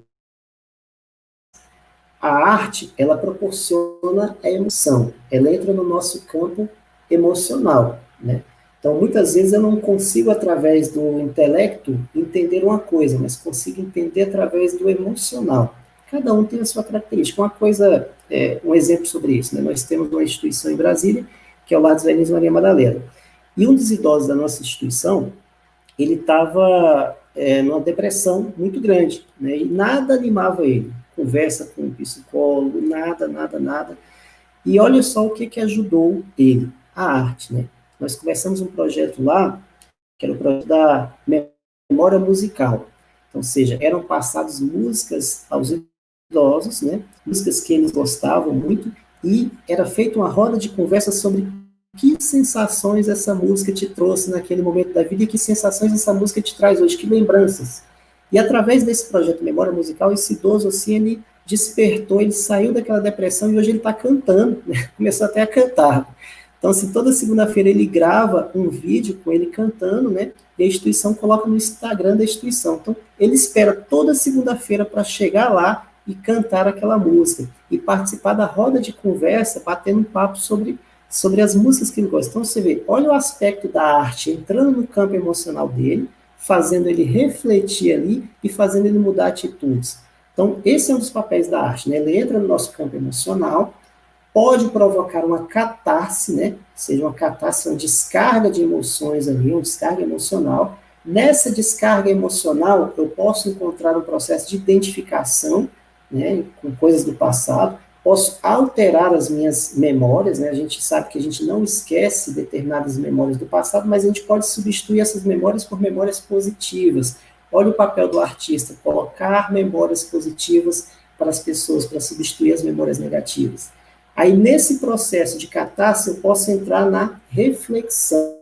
C: a arte, ela proporciona a emoção, ela entra no nosso campo emocional, né? Então, muitas vezes eu não consigo, através do intelecto, entender uma coisa, mas consigo entender através do emocional. Cada um tem a sua característica. Uma coisa, um exemplo sobre isso, né? Nós temos uma instituição em Brasília, que é o Lar dos Velhinhos Maria Madalena. E um dos idosos da nossa instituição, ele estava numa depressão muito grande, né? E nada animava ele. Conversa com o psicólogo, nada, nada, nada. E olha só o que ajudou ele, a arte, né? Nós começamos um projeto lá, que era o projeto da memória musical. Então, ou seja, eram passadas músicas aos idosos, né? Músicas que eles gostavam muito, e era feita uma roda de conversa sobre que sensações essa música te trouxe naquele momento da vida e que sensações essa música te traz hoje, que lembranças. E através desse projeto Memória Musical, esse idoso, assim, ele despertou, ele saiu daquela depressão e hoje ele está cantando, né? Começou até a cantar. Então, assim, toda segunda-feira ele grava um vídeo com ele cantando, né? E a instituição coloca no Instagram da instituição. Então, ele espera toda segunda-feira para chegar lá e cantar aquela música e participar da roda de conversa, batendo um papo sobre as músicas que ele gosta. Então, você vê, olha o aspecto da arte entrando no campo emocional dele, fazendo ele refletir ali e fazendo ele mudar atitudes. Então, esse é um dos papéis da arte, né? Ele entra no nosso campo emocional, pode provocar uma catarse, né? Ou seja, uma catarse, uma descarga de emoções ali, uma descarga emocional. Nessa descarga emocional, eu posso encontrar um processo de identificação, né, com coisas do passado, posso alterar as minhas memórias, né? A gente sabe que a gente não esquece determinadas memórias do passado, mas a gente pode substituir essas memórias por memórias positivas. Olha o papel do artista, colocar memórias positivas para as pessoas, para substituir as memórias negativas. Aí, nesse processo de catarse, eu posso entrar na reflexão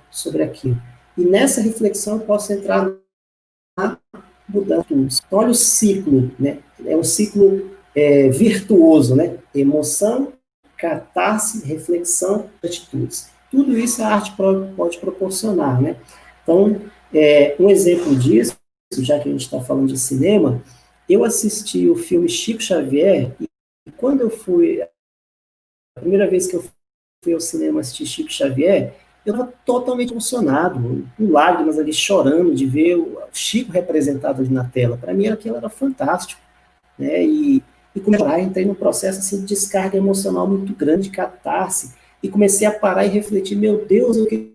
C: sobre aquilo. E nessa reflexão, eu posso entrar na mudança. Então, olha o ciclo, né? É um ciclo virtuoso, né? Emoção, catarse, reflexão, atitudes. Tudo isso a arte pode proporcionar, né? Então, um exemplo disso, já que a gente está falando de cinema, eu assisti o filme Chico Xavier e quando eu fui, a primeira vez que eu fui ao cinema assistir Chico Xavier, eu estava totalmente emocionado, com lágrimas ali, chorando de ver o Chico representado ali na tela. Para mim, aquilo era fantástico, né? E comecei a entrei num processo assim, de descarga emocional muito grande, de catarse, e comecei a parar e refletir, meu Deus, eu queria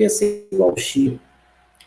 C: ser igual ao Chico.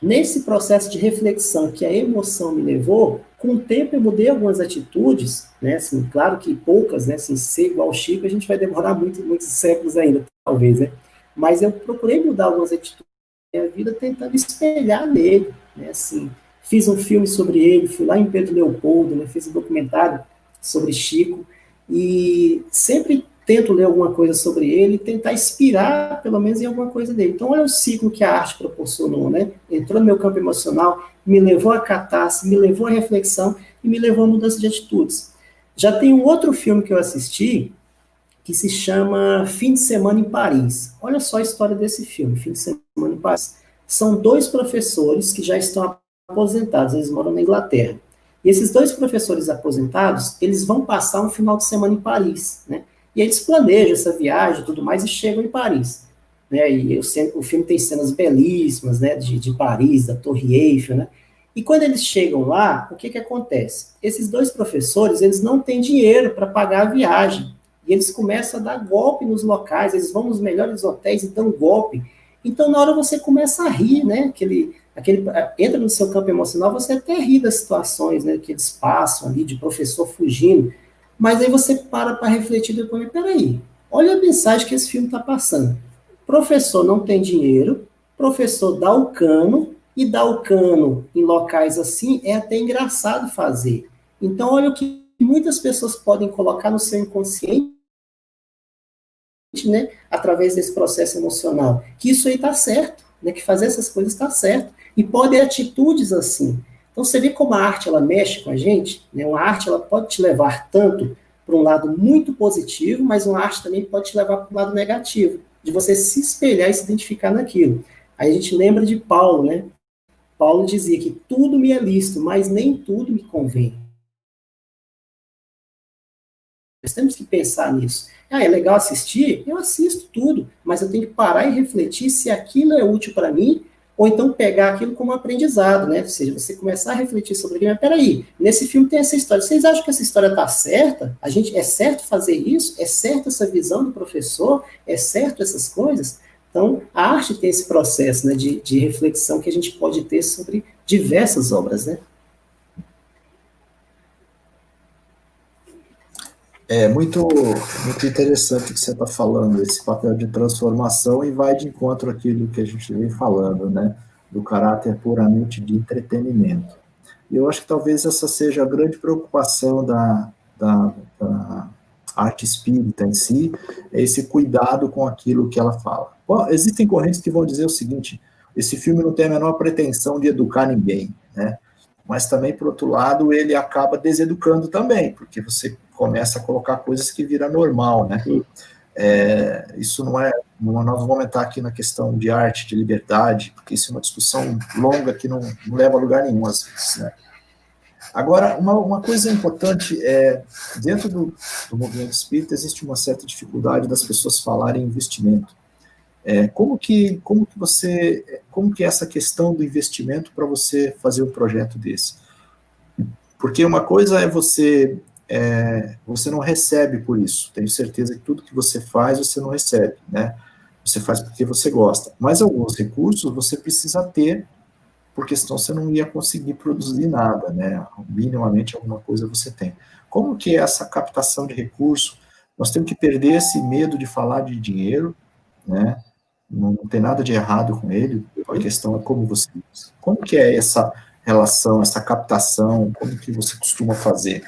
C: Nesse processo de reflexão que a emoção me levou, com o tempo eu mudei algumas atitudes, né, assim, claro que poucas, né, assim, ser igual ao Chico a gente vai demorar muitos séculos ainda, talvez, né, mas eu procurei mudar algumas atitudes da minha vida tentando espelhar nele, né, assim, fiz um filme sobre ele, fui lá em Pedro Leopoldo, né, fiz um documentário sobre Chico, e sempre tento ler alguma coisa sobre ele e tentar inspirar, pelo menos, em alguma coisa dele. Então, olha o ciclo que a arte proporcionou, né? Entrou no meu campo emocional, me levou a catarse, me levou à reflexão e me levou à mudança de atitudes. Já tem um outro filme que eu assisti que se chama Fim de Semana em Paris. Olha só a história desse filme, Fim de Semana em Paris. São dois professores que já estão aposentados, eles moram na Inglaterra. E esses dois professores aposentados, eles vão passar um final de semana em Paris, né? E eles planejam essa viagem e tudo mais e chegam em Paris. Né? E o filme tem cenas belíssimas, né, de Paris, da Torre Eiffel, né? E quando eles chegam lá, o que acontece? Esses dois professores, eles não têm dinheiro para pagar a viagem. E eles começam a dar golpe nos locais, eles vão nos melhores hotéis e dão golpe. Então, na hora você começa a rir, né? Entra no seu campo emocional, você até ri das situações, né, que eles passam ali, de professor fugindo. Mas aí você para refletir depois, peraí, olha a mensagem que esse filme está passando. Professor não tem dinheiro, professor dá o cano, e dar o cano em locais assim é até engraçado fazer. Então, olha o que muitas pessoas podem colocar no seu inconsciente né, através desse processo emocional, que isso aí está certo, né, que fazer essas coisas está certo, e podem atitudes assim. Então você vê como a arte ela mexe com a gente, né, uma arte ela pode te levar tanto para um lado muito positivo, mas uma arte também pode te levar para um lado negativo, de você se espelhar e se identificar naquilo. Aí a gente lembra de Paulo, né? Paulo dizia que tudo me é lícito, mas nem tudo me convém. Nós temos que pensar nisso. Ah, é legal assistir? Eu assisto tudo, mas eu tenho que parar e refletir se aquilo é útil para mim, ou então pegar aquilo como aprendizado, né? Ou seja, você começar a refletir sobre aquilo, mas peraí, nesse filme tem essa história, vocês acham que essa história está certa? É certo fazer isso? É certo essa visão do professor? É certo essas coisas? Então, a arte tem esse processo, né, de reflexão que a gente pode ter sobre diversas obras, né?
B: É muito interessante o que você está falando, esse papel de transformação, e vai de encontro àquilo que a gente vem falando, né? Do caráter puramente de entretenimento. E eu acho que talvez essa seja a grande preocupação da arte espírita em si, é esse cuidado com aquilo que ela fala. Bom, existem correntes que vão dizer o seguinte: esse filme não tem a menor pretensão de educar ninguém, né? Mas também, por outro lado, ele acaba deseducando também, porque você começa a colocar coisas que vira normal, né? Isso nós vamos entrar aqui na questão de arte, de liberdade, porque isso é uma discussão longa que não leva a lugar nenhum, às vezes, né? Agora, uma coisa importante dentro do movimento espírita existe uma certa dificuldade das pessoas falarem em investimento. Como que é essa questão do investimento para você fazer um projeto desse? Porque uma coisa é você não recebe por isso. Tenho certeza que tudo que você faz, você não recebe, né? Você faz porque você gosta. Mas alguns recursos você precisa ter, porque senão você não ia conseguir produzir nada, né? Minimamente alguma coisa você tem. Como que é essa captação de recurso? Nós temos que perder esse medo de falar de dinheiro, né? Não tem nada de errado com ele, a questão é como que é essa relação, essa captação, como que você costuma fazer?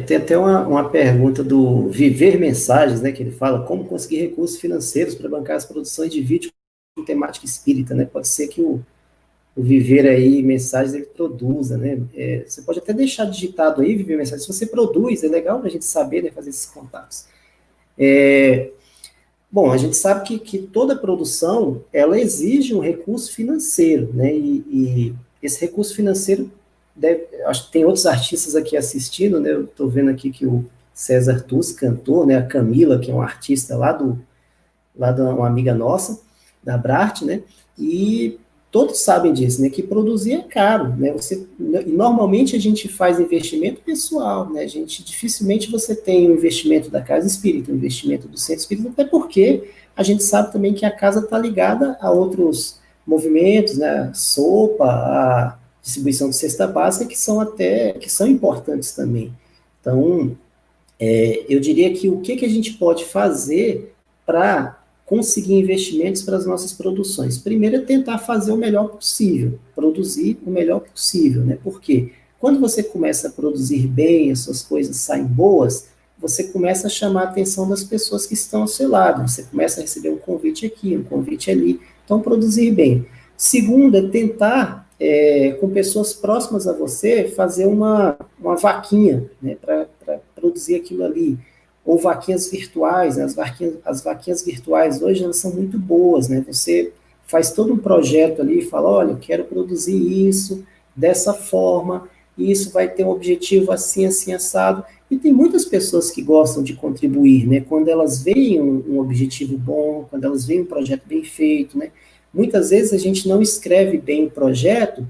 C: Tem até uma pergunta do Viver Mensagens, né, que ele fala como conseguir recursos financeiros para bancar as produções de vídeo com temática espírita, né? Pode ser que o Viver aí Mensagens ele produza, né? Você pode até deixar digitado aí, Viver Mensagens, se você produz, é legal para a gente saber, né, fazer esses contatos. Bom, a gente sabe que toda produção, ela exige um recurso financeiro, né, e esse recurso financeiro, acho que tem outros artistas aqui assistindo, né, eu estou vendo aqui que o César Tus, cantor, né, a Camila, que é uma artista lá de uma amiga nossa, da Brart, né, e todos sabem disso, né, que produzir é caro, né, normalmente a gente faz investimento pessoal, né, dificilmente você tem um investimento da casa espírita, um investimento do centro espírita, até porque a gente sabe também que a casa está ligada a outros movimentos, né, sopa, a distribuição de cesta básica, que são importantes também. Então, eu diria que o que a gente pode fazer para conseguir investimentos para as nossas produções? Primeiro é tentar fazer o melhor possível, produzir o melhor possível, né? Porque quando você começa a produzir bem, as suas coisas saem boas, você começa a chamar a atenção das pessoas que estão ao seu lado, você começa a receber um convite aqui, um convite ali, então produzir bem. Segundo é tentar, com pessoas próximas a você, fazer uma vaquinha, né, para produzir aquilo ali, ou vaquinhas virtuais, né? As vaquinhas virtuais hoje elas são muito boas, né? Você faz todo um projeto ali e fala, olha, eu quero produzir isso dessa forma, e isso vai ter um objetivo assim, assim, assado, e tem muitas pessoas que gostam de contribuir, né? Quando elas veem um objetivo bom, quando elas veem um projeto bem feito, né? Muitas vezes a gente não escreve bem o projeto,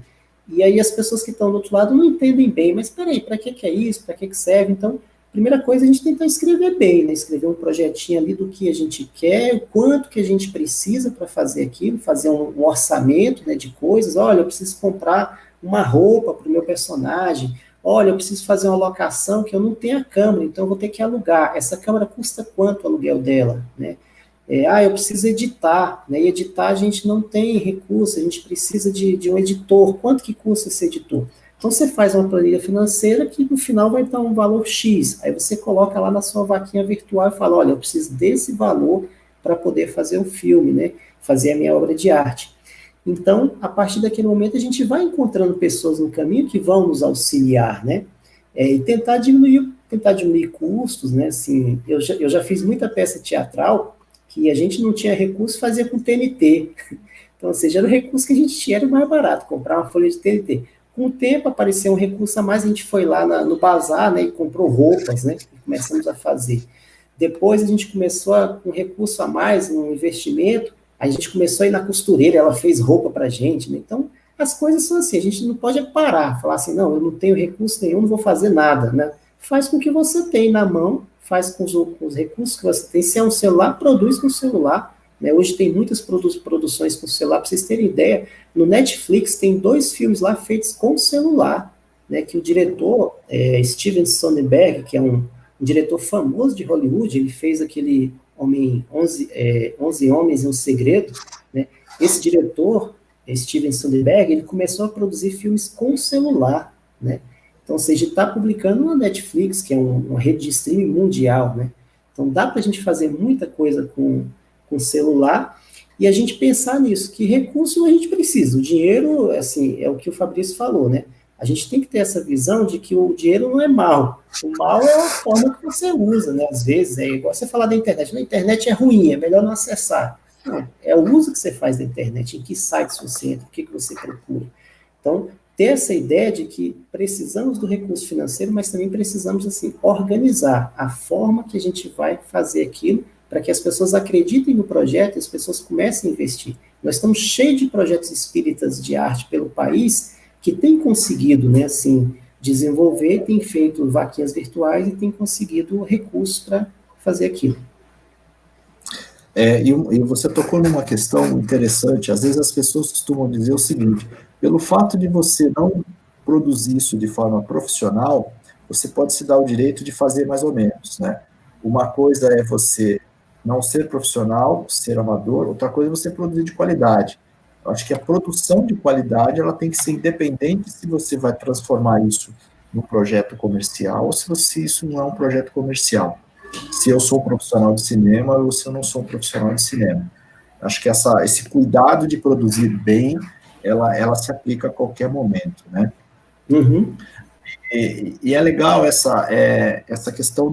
C: e aí as pessoas que estão do outro lado não entendem bem, mas peraí, para que é isso, para que serve? Então, primeira coisa, a gente tentar escrever bem, né? Escrever um projetinho ali do que a gente quer, o quanto que a gente precisa para fazer aquilo, fazer um orçamento, né, de coisas. Olha, eu preciso comprar uma roupa para o meu personagem. Olha, eu preciso fazer uma locação que eu não tenho a câmera, então eu vou ter que alugar. Essa câmera custa quanto o aluguel dela, né? Eu preciso editar, né? E editar a gente não tem recurso, a gente precisa de um editor. Quanto que custa esse editor? Então, você faz uma planilha financeira que no final vai dar um valor X. Aí você coloca lá na sua vaquinha virtual e fala, olha, eu preciso desse valor para poder fazer o filme, né? Fazer a minha obra de arte. Então, a partir daquele momento, a gente vai encontrando pessoas no caminho que vão nos auxiliar, né? E tentar diminuir custos, né? Assim, eu já fiz muita peça teatral que a gente não tinha recurso, fazia com TNT. Então, ou seja, era o recurso que a gente tinha, era o mais barato, comprar uma folha de TNT. Com o tempo apareceu um recurso a mais, a gente foi lá no bazar, né, e comprou roupas, né, e começamos a fazer. Depois a gente começou com recurso a mais, um investimento, a gente começou a ir na costureira, ela fez roupa pra gente, né, então as coisas são assim, a gente não pode parar, falar assim, não, eu não tenho recurso nenhum, não vou fazer nada, né, faz com o que você tem na mão, faz com os recursos que você tem, se é um celular, produz com o celular, né? Hoje tem muitas produções com celular, para vocês terem ideia, no Netflix tem 2 filmes lá feitos com celular, né? Que o diretor, Steven Soderbergh, que é um diretor famoso de Hollywood, ele fez aquele 11 Homens e um Segredo, né? Esse diretor, Steven Soderbergh, ele começou a produzir filmes com celular, né? Então, ou seja, está publicando na Netflix, que é uma rede de streaming mundial, né? Então, dá para a gente fazer muita coisa com celular e a gente pensar nisso, que recurso a gente precisa. O dinheiro, assim, é o que o Fabrício falou, né? A gente tem que ter essa visão de que o dinheiro não é mal. O mal é a forma que você usa, né? Às vezes, é igual você falar da internet. A internet é ruim, é melhor não acessar. Não, é o uso que você faz da internet, em que sites você entra, o que você procura. Então, ter essa ideia de que precisamos do recurso financeiro, mas também precisamos, assim, organizar a forma que a gente vai fazer aquilo para que as pessoas acreditem no projeto e as pessoas comecem a investir. Nós estamos cheios de projetos espíritas de arte pelo país que têm conseguido, né, assim, desenvolver, têm feito vaquinhas virtuais e têm conseguido recursos para fazer aquilo.
B: E você tocou numa questão interessante. Às vezes as pessoas costumam dizer o seguinte: pelo fato de você não produzir isso de forma profissional, você pode se dar o direito de fazer mais ou menos, né? Uma coisa é você não ser profissional, ser amador, outra coisa é você produzir de qualidade. Eu acho que a produção de qualidade ela tem que ser independente se você vai transformar isso num projeto comercial ou se isso não é um projeto comercial. Se eu sou um profissional de cinema ou se eu não sou um profissional de cinema. Acho que esse cuidado de produzir bem, ela se aplica a qualquer momento, né?
C: Uhum.
B: E é legal essa questão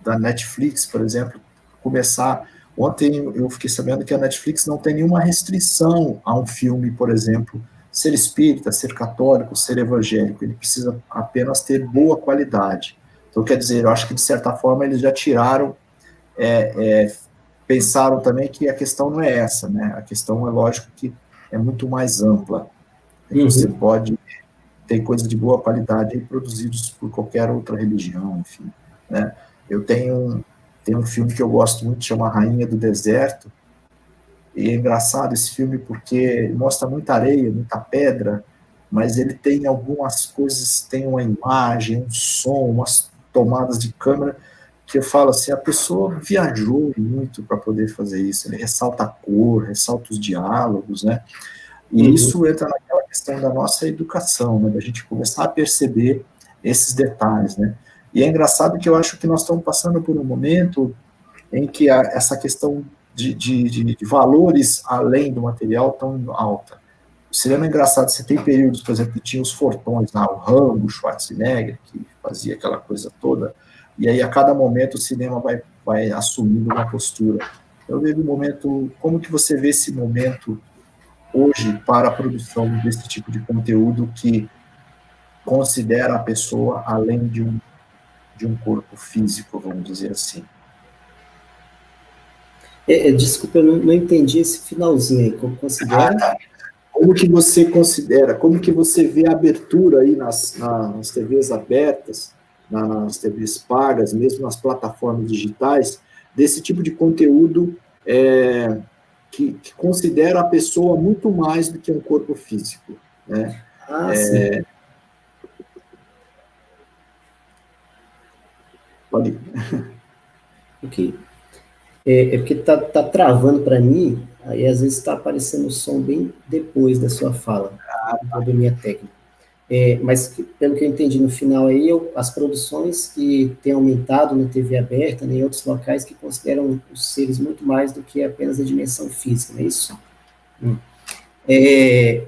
B: da Netflix, por exemplo, começar. Ontem eu fiquei sabendo que a Netflix não tem nenhuma restrição a um filme, por exemplo, ser espírita, ser católico, ser evangélico. Ele precisa apenas ter boa qualidade. Então, quer dizer, eu acho que, de certa forma, eles já tiraram, pensaram também que a questão não é essa, né? A questão, é lógico, que é muito mais ampla. Você pode ter coisas de boa qualidade aí, produzidos por qualquer outra religião, enfim, né? Eu tenho um filme que eu gosto muito, chama Rainha do Deserto, e é engraçado esse filme porque mostra muita areia, muita pedra, mas ele tem algumas coisas, tem uma imagem, um som, umas tomadas de câmera, que eu falo assim, a pessoa viajou muito para poder fazer isso. Ele ressalta a cor, ressalta os diálogos, né? E isso entra naquela questão da nossa educação, né? Da gente começar a perceber esses detalhes, né? E é engraçado que eu acho que nós estamos passando por um momento em que essa questão de valores além do material tão alta. O cinema é engraçado, você tem períodos, por exemplo, que tinha os fortões lá, o Rambo, o Schwarzenegger, que fazia aquela coisa toda, e aí a cada momento o cinema vai assumindo uma postura. Eu vejo um momento, como que você vê esse momento hoje para a produção desse tipo de conteúdo que considera a pessoa além de um corpo físico, vamos dizer assim?
C: Desculpa, eu não entendi esse finalzinho aí, como considera?
B: Tá. Como que você considera, como que você vê a abertura aí nas TVs abertas, nas TVs pagas, mesmo nas plataformas digitais, desse tipo de conteúdo que considera a pessoa muito mais do que um corpo físico, né?
C: Sim.
B: Pode ir.
C: Okay. Porque tá travando para mim, aí às vezes está aparecendo o som bem depois da sua fala, probleminha técnico. Mas, pelo que eu entendi no final aí, as produções que têm aumentado na TV aberta, né, em outros locais que consideram os seres muito mais do que apenas a dimensão física, não é isso?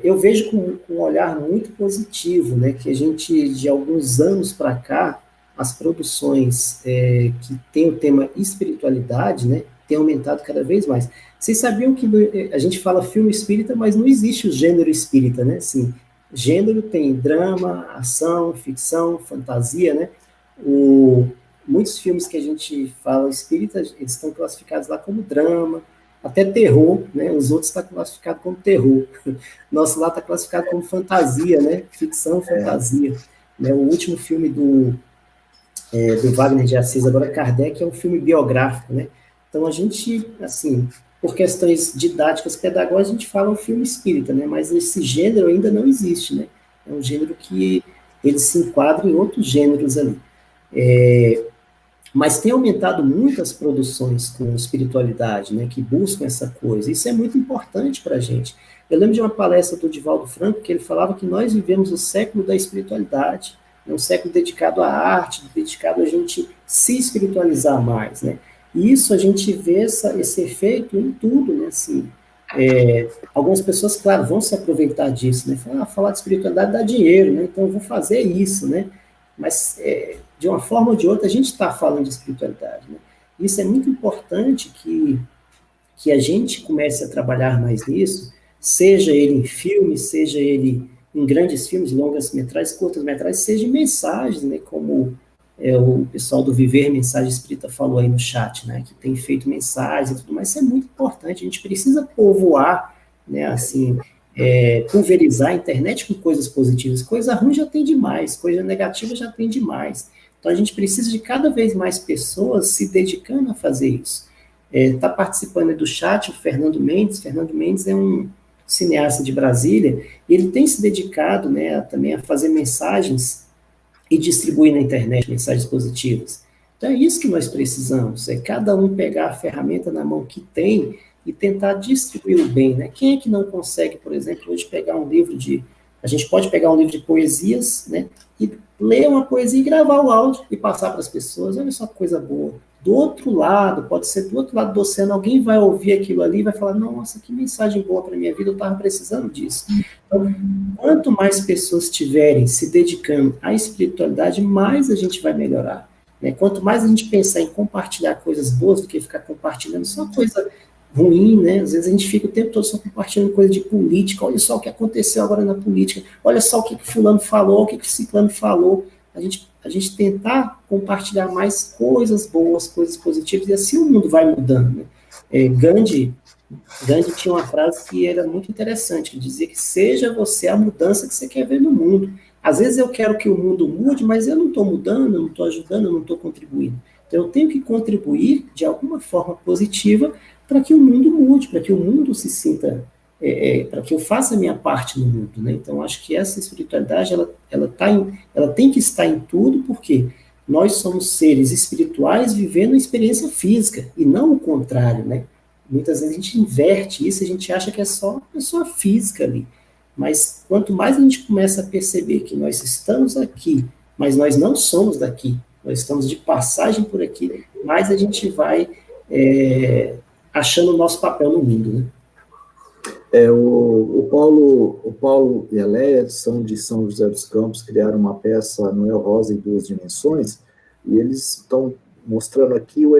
C: Eu vejo com um olhar muito positivo, né, que a gente, de alguns anos para cá, as produções que têm o tema espiritualidade, né, têm aumentado cada vez mais. Vocês sabiam que a gente fala filme espírita, mas não existe o gênero espírita, né? Assim, gênero tem drama, ação, ficção, fantasia, né? Muitos filmes que a gente fala espírita, eles estão classificados lá como drama, até terror, né? Os outros estão classificados como terror. Nosso lá está classificado como fantasia, né? Ficção, fantasia. Né? O último filme do Wagner de Assis, agora Kardec, é um filme biográfico, né? Então a gente, assim, por questões didáticas, pedagógicas, a gente fala um filme espírita, né? Mas esse gênero ainda não existe, né? É um gênero que ele se enquadra em outros gêneros ali. Mas tem aumentado muito as produções com espiritualidade, né? Que buscam essa coisa. Isso é muito importante para a gente. Eu lembro de uma palestra do Divaldo Franco, que ele falava que nós vivemos o século da espiritualidade, é um século dedicado à arte, dedicado a gente se espiritualizar mais, né? E isso a gente vê esse efeito em tudo, né? Assim, algumas pessoas, claro, vão se aproveitar disso, né? Falar de espiritualidade dá dinheiro, né? Então eu vou fazer isso, né? Mas, de uma forma ou de outra, a gente está falando de espiritualidade, né? Isso é muito importante que a gente comece a trabalhar mais nisso, seja ele em filme, seja ele em grandes filmes, longas metragens, curtas metragens, seja em mensagens, né, como o pessoal do Viver Mensagem Espírita falou aí no chat, né, que tem feito mensagens e tudo mais. Isso é muito importante, a gente precisa povoar, né, assim, pulverizar a internet com coisas positivas. Coisa ruim já tem demais, coisa negativa já tem demais. Então a gente precisa de cada vez mais pessoas se dedicando a fazer isso. Está participando do chat o Fernando Mendes. Fernando Mendes é um cineasta de Brasília, e ele tem se dedicado, né, também a fazer mensagens e distribuir na internet mensagens positivas. Então é isso que nós precisamos, é cada um pegar a ferramenta na mão que tem e tentar distribuir o bem, né? Quem é que não consegue, por exemplo, hoje pegar um livro a gente pode pegar um livro de poesias, né, e ler uma poesia e gravar o áudio e passar para as pessoas. Olha só que coisa boa. Do outro lado, pode ser do outro lado do oceano, alguém vai ouvir aquilo ali e vai falar, nossa, que mensagem boa para a minha vida, eu estava precisando disso. Então, quanto mais pessoas estiverem se dedicando à espiritualidade, mais a gente vai melhorar. Né? Quanto mais a gente pensar em compartilhar coisas boas do que ficar compartilhando só coisa ruim, né? Às vezes a gente fica o tempo todo só compartilhando coisa de política, olha só o que aconteceu agora na política, olha só o que fulano falou, o que ciclano falou. A gente tentar compartilhar mais coisas boas, coisas positivas, e assim o mundo vai mudando, né? Gandhi tinha uma frase que era muito interessante, que dizia que seja você a mudança que você quer ver no mundo. Às vezes eu quero que o mundo mude, mas eu não estou mudando, eu não estou ajudando, eu não estou contribuindo. Então eu tenho que contribuir de alguma forma positiva para que o mundo mude, para que o mundo se sinta, para que eu faça a minha parte no mundo, né? Então acho que essa espiritualidade ela tem que estar em tudo, porque nós somos seres espirituais vivendo a experiência física e não o contrário, né? Muitas vezes a gente inverte isso, a gente acha que é só a pessoa física ali. Mas quanto mais a gente começa a perceber que nós estamos aqui, mas nós não somos daqui, nós estamos de passagem por aqui, mais a gente vai achando o nosso papel no mundo, né?
B: O Paulo e a Leia são de São José dos Campos, criaram uma peça Noel Rosa em 2 dimensões, e eles estão mostrando aqui um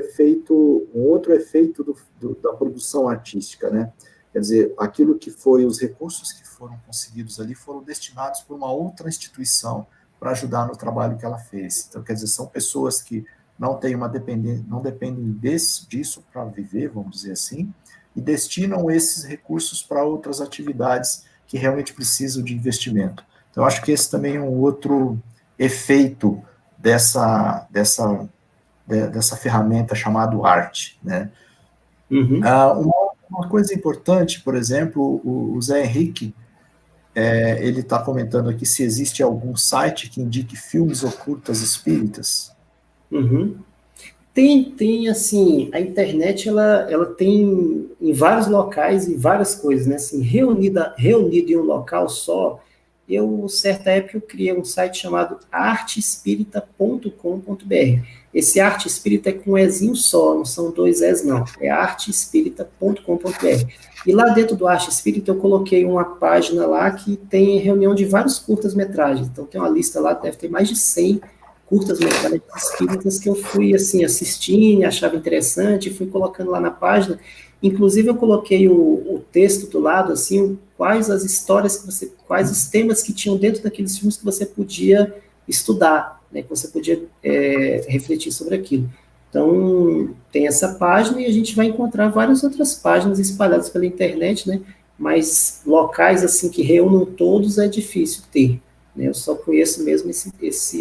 B: outro efeito da produção artística, né? Quer dizer, aquilo que foi, os recursos que foram conseguidos ali foram destinados por uma outra instituição para ajudar no trabalho que ela fez. Então, quer dizer, são pessoas que não têm não dependem disso para viver, vamos dizer assim, e destinam esses recursos para outras atividades que realmente precisam de investimento. Então, eu acho que esse também é um outro efeito dessa ferramenta chamada arte, né?
C: Uhum.
B: Uma coisa importante, por exemplo, o Zé Henrique, ele está comentando aqui se existe algum site que indique filmes ou curtas espíritas.
C: Uhum. Tem, assim, a internet, ela tem em vários locais e várias coisas, né? Assim, reunido em um local só, certa época, eu criei um site chamado arteespírita.com.br. Esse Arte Espírita é com um Ezinho só, não são 2 Es não, é arteespírita.com.br. E lá dentro do Arte Espírita eu coloquei uma página lá que tem reunião de vários curtas-metragens, então tem uma lista lá, deve ter mais de 100 curtas-metragens espíritas que eu fui assim, assistindo, achava interessante, fui colocando lá na página. Inclusive eu coloquei o texto do lado, assim, quais as histórias quais os temas que tinham dentro daqueles filmes que você podia estudar, né, que você podia refletir sobre aquilo. Então, tem essa página e a gente vai encontrar várias outras páginas espalhadas pela internet, né, mas locais, assim, que reúnam todos é difícil ter, né, eu só conheço mesmo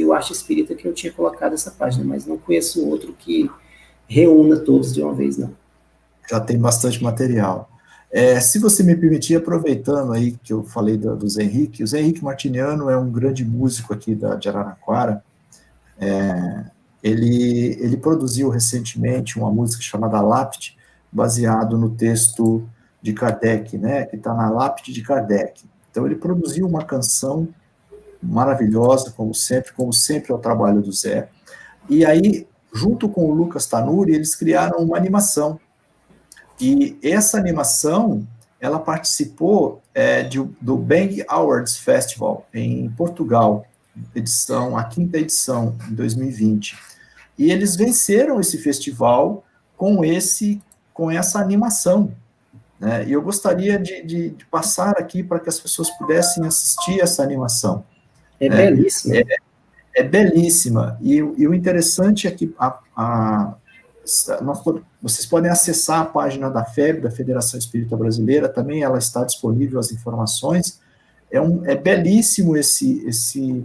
C: o Arte Espírita que eu tinha colocado essa página, mas não conheço outro que reúna todos de uma vez, não.
B: Já tem bastante material. Se você me permitir, aproveitando aí que eu falei do Zé Henrique, o Zé Henrique Martiniano é um grande músico aqui de Araraquara. Ele produziu recentemente uma música chamada Lápide, baseado no texto de Kardec, né, que está na Lápide de Kardec. Então ele produziu uma canção maravilhosa, como sempre é o trabalho do Zé. E aí, junto com o Lucas Tanuri, eles criaram uma animação. E essa animação, ela participou do Bang Awards Festival, em Portugal, a 5ª edição, em 2020. E eles venceram esse festival com essa animação, né? E eu gostaria de passar aqui para que as pessoas pudessem assistir essa animação.
C: Belíssima.
B: É belíssima. E o interessante é que vocês podem acessar a página da FEB, da Federação Espírita Brasileira, também ela está disponível as informações. É belíssimo esse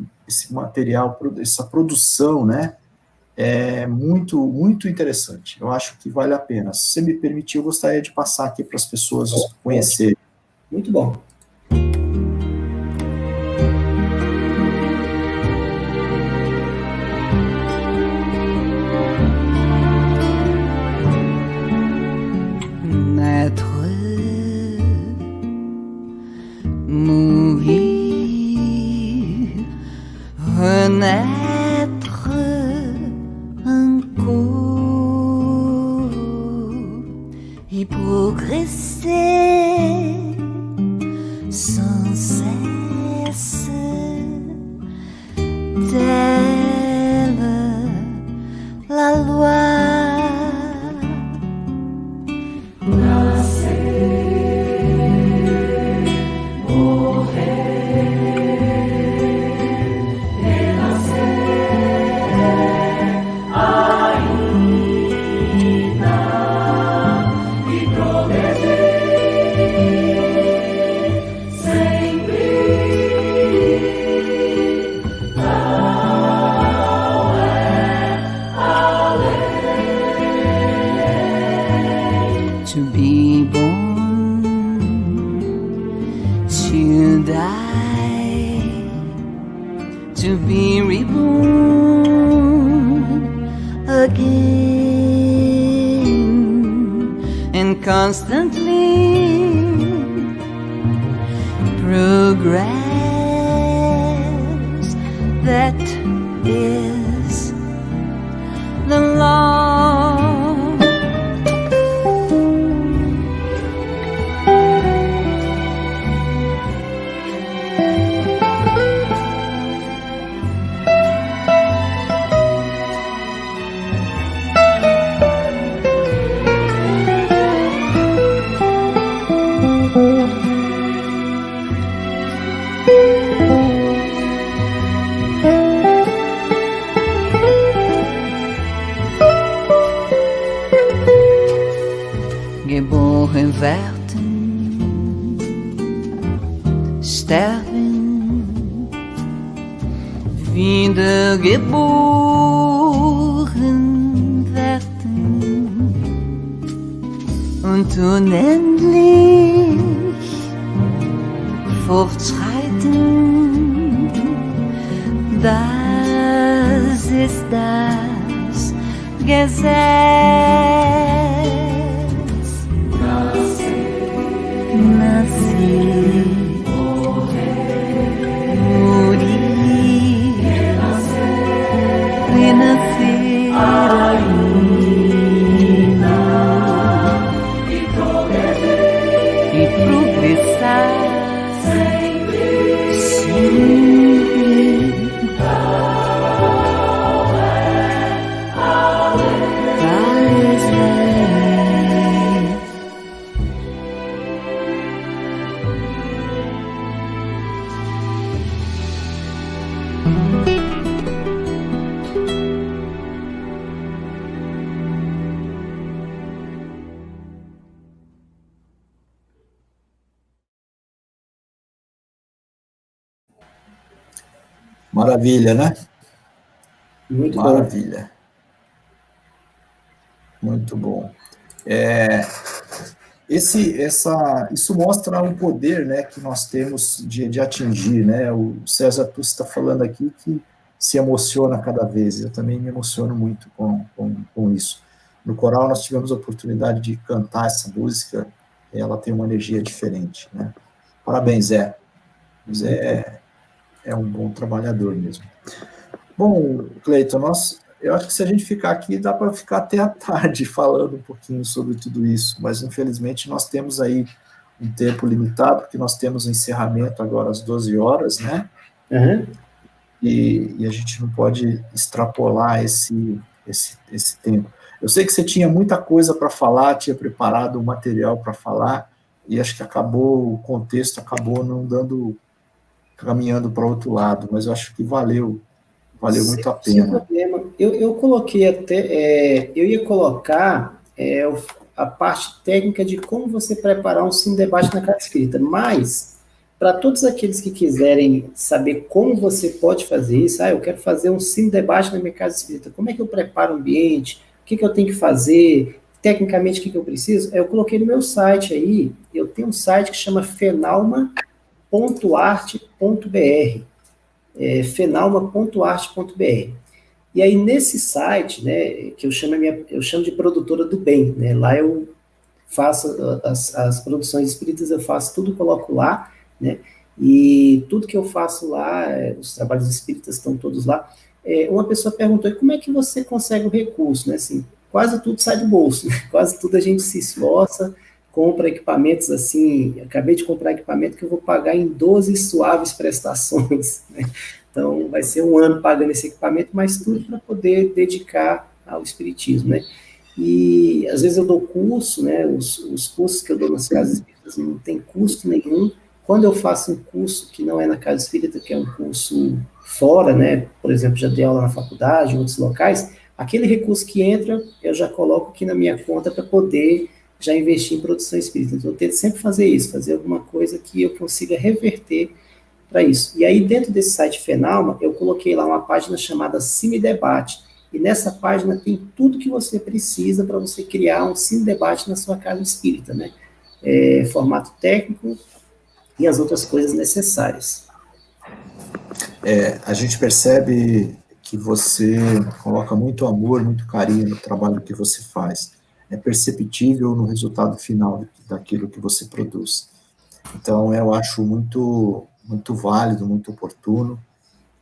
B: material, essa produção, né? É muito, muito interessante. Eu acho que vale a pena. Se você me permitir, eu gostaria de passar aqui para as pessoas conhecerem.
C: Muito bom.
E: Renaître encore et progresser sans cesse, telle la loi. To be born, to die, to be reborn again, and constantly progress. That is the law. Geboren werden, sterben, wiedergeboren werden und unendlich fortschreiten. Das ist das Gesetz. Nascer, morrer,
B: Maravilha, né?
C: Muito bom.
B: Maravilha. Muito bom. Isso mostra um poder, né, que nós temos de atingir, né? O César Tucci está falando aqui que se emociona cada vez. Eu também me emociono muito com isso. No coral nós tivemos a oportunidade de cantar essa música, e ela tem uma energia diferente, né? Parabéns, Zé. Zé é um bom trabalhador mesmo. Bom, Cleiton, eu acho que se a gente ficar aqui, dá para ficar até a tarde falando um pouquinho sobre tudo isso, mas infelizmente nós temos aí um tempo limitado, porque nós temos o encerramento agora às 12 horas, né?
C: Uhum.
B: E a gente não pode extrapolar esse tempo. Eu sei que você tinha muita coisa para falar, tinha preparado o material para falar, e acho que o contexto acabou não caminhando para outro lado, mas eu acho que valeu muito a pena.
C: Sem problema. Eu coloquei eu ia colocar a parte técnica de como você preparar um Cine Debate na Casa Espírita, mas para todos aqueles que quiserem saber como você pode fazer isso, eu quero fazer um Cine Debate na minha Casa Espírita, como é que eu preparo o ambiente, o que eu tenho que fazer, tecnicamente o que eu preciso, eu coloquei no meu site aí, eu tenho um site que chama fenalma.arte.br, fenalma.arte.br. E aí, nesse site, né, que eu chamo de produtora do bem, né, lá eu faço as produções espíritas, eu faço tudo, coloco lá, né, e tudo que eu faço lá, os trabalhos espíritas estão todos lá. Uma pessoa perguntou, como é que você consegue o recurso, né, assim, quase tudo sai do bolso, né, quase tudo a gente se esforça, compra equipamentos assim, acabei de comprar equipamento que eu vou pagar em 12 suaves prestações, né? Então vai ser um ano pagando esse equipamento, mas tudo para poder dedicar ao espiritismo, né? E às vezes eu dou curso, né? Os cursos que eu dou nas casas espíritas não tem custo nenhum. Quando eu faço um curso que não é na casa espírita, que é um curso fora, né? Por exemplo, já dei aula na faculdade, em outros locais, aquele recurso que entra, eu já coloco aqui na minha conta para poder já investir em produção espírita. Então, eu tento sempre fazer isso, fazer alguma coisa que eu consiga reverter para isso. E aí, dentro desse site Fenalma, eu coloquei lá uma página chamada Cine Debate. E nessa página tem tudo que você precisa para você criar um Cine Debate na sua casa espírita, né? Formato técnico e as outras coisas necessárias.
B: A gente percebe que você coloca muito amor, muito carinho no trabalho que você faz. É perceptível no resultado final daquilo que você produz. Então, eu acho muito, muito válido, muito oportuno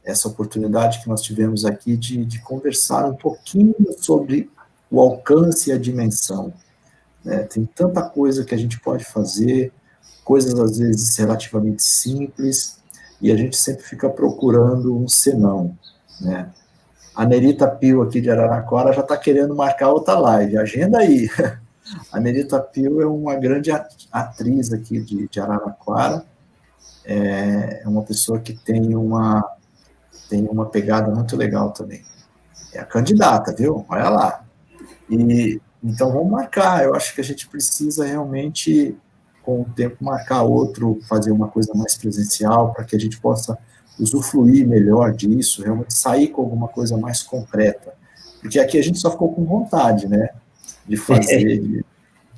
B: essa oportunidade que nós tivemos aqui de conversar um pouquinho sobre o alcance e a dimensão, né? Tem tanta coisa que a gente pode fazer, coisas às vezes relativamente simples, e a gente sempre fica procurando um senão, né? A Nerita Pio, aqui de Araraquara, já está querendo marcar outra live. Agenda aí. A Nerita Pio é uma grande atriz aqui de Araraquara. É uma pessoa que tem uma pegada muito legal também. É a candidata, viu? Olha lá. Então, vamos marcar. Eu acho que a gente precisa realmente, com o tempo, marcar outro, fazer uma coisa mais presencial, para que a gente possa usufruir melhor disso, realmente sair com alguma coisa mais concreta. Porque aqui a gente só ficou com vontade, né? De fazer, de